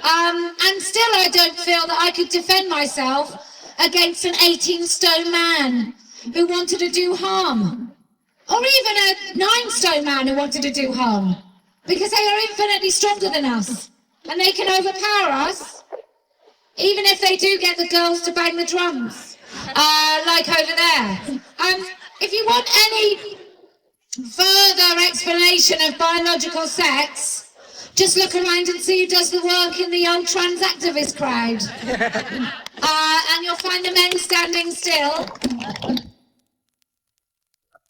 And still I don't feel that I could defend myself against an 18-stone man who wanted to do harm. Or even a 9-stone man who wanted to do harm. Because they are infinitely stronger than us. And they can overpower us. Even if they do get the girls to bang the drums, like over there. If you want any further explanation of biological sex, just look around and see who does the work in the old trans activist crowd. And you'll find the men standing still.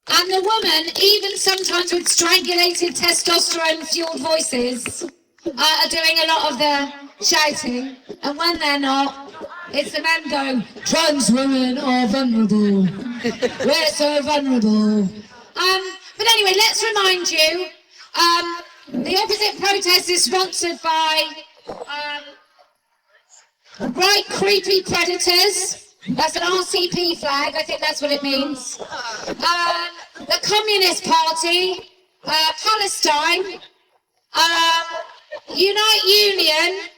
And the women, even sometimes with strangulated testosterone-fueled voices, are doing a lot of the shouting, and when they're not, it's the men going, trans women are vulnerable. We're so vulnerable. But anyway, let's remind you, the opposite protest is sponsored by Bright Creepy Predators. That's an RCP flag, I think that's what it means. The Communist Party, Palestine, Unite Union,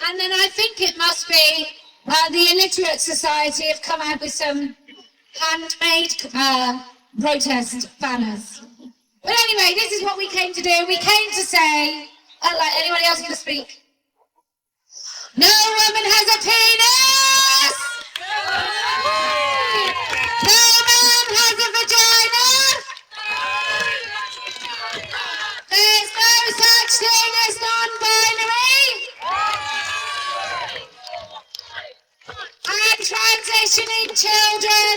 and then I think it must be the Illiterate Society have come out with some handmade protest banners. But anyway, this is what we came to do. We came to say, like anybody else going to speak? No woman has a penis! No man has a vagina! There's no such thing as non-binary! And transitioning children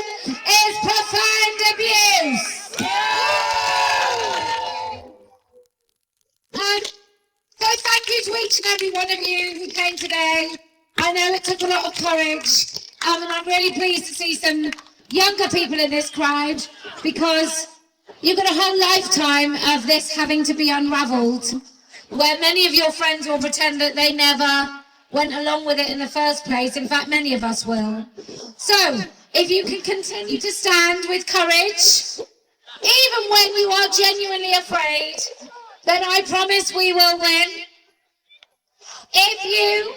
is profound abuse! So thank you to each and every one of you who came today. I know it took a lot of courage, and I'm really pleased to see some younger people in this crowd, because you've got a whole lifetime of this having to be unravelled, where many of your friends will pretend that they never went along with it in the first place. In fact, many of us will. So, if you can continue to stand with courage, even when you are genuinely afraid, then I promise we will win. If you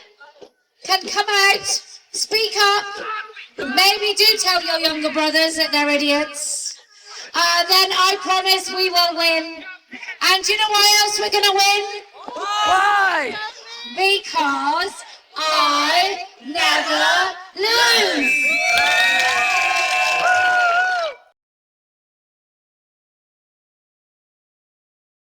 can come out, speak up, maybe do tell your younger brothers that they're idiots, then I promise we will win. And do you know why else we're going to win? Why? Because I never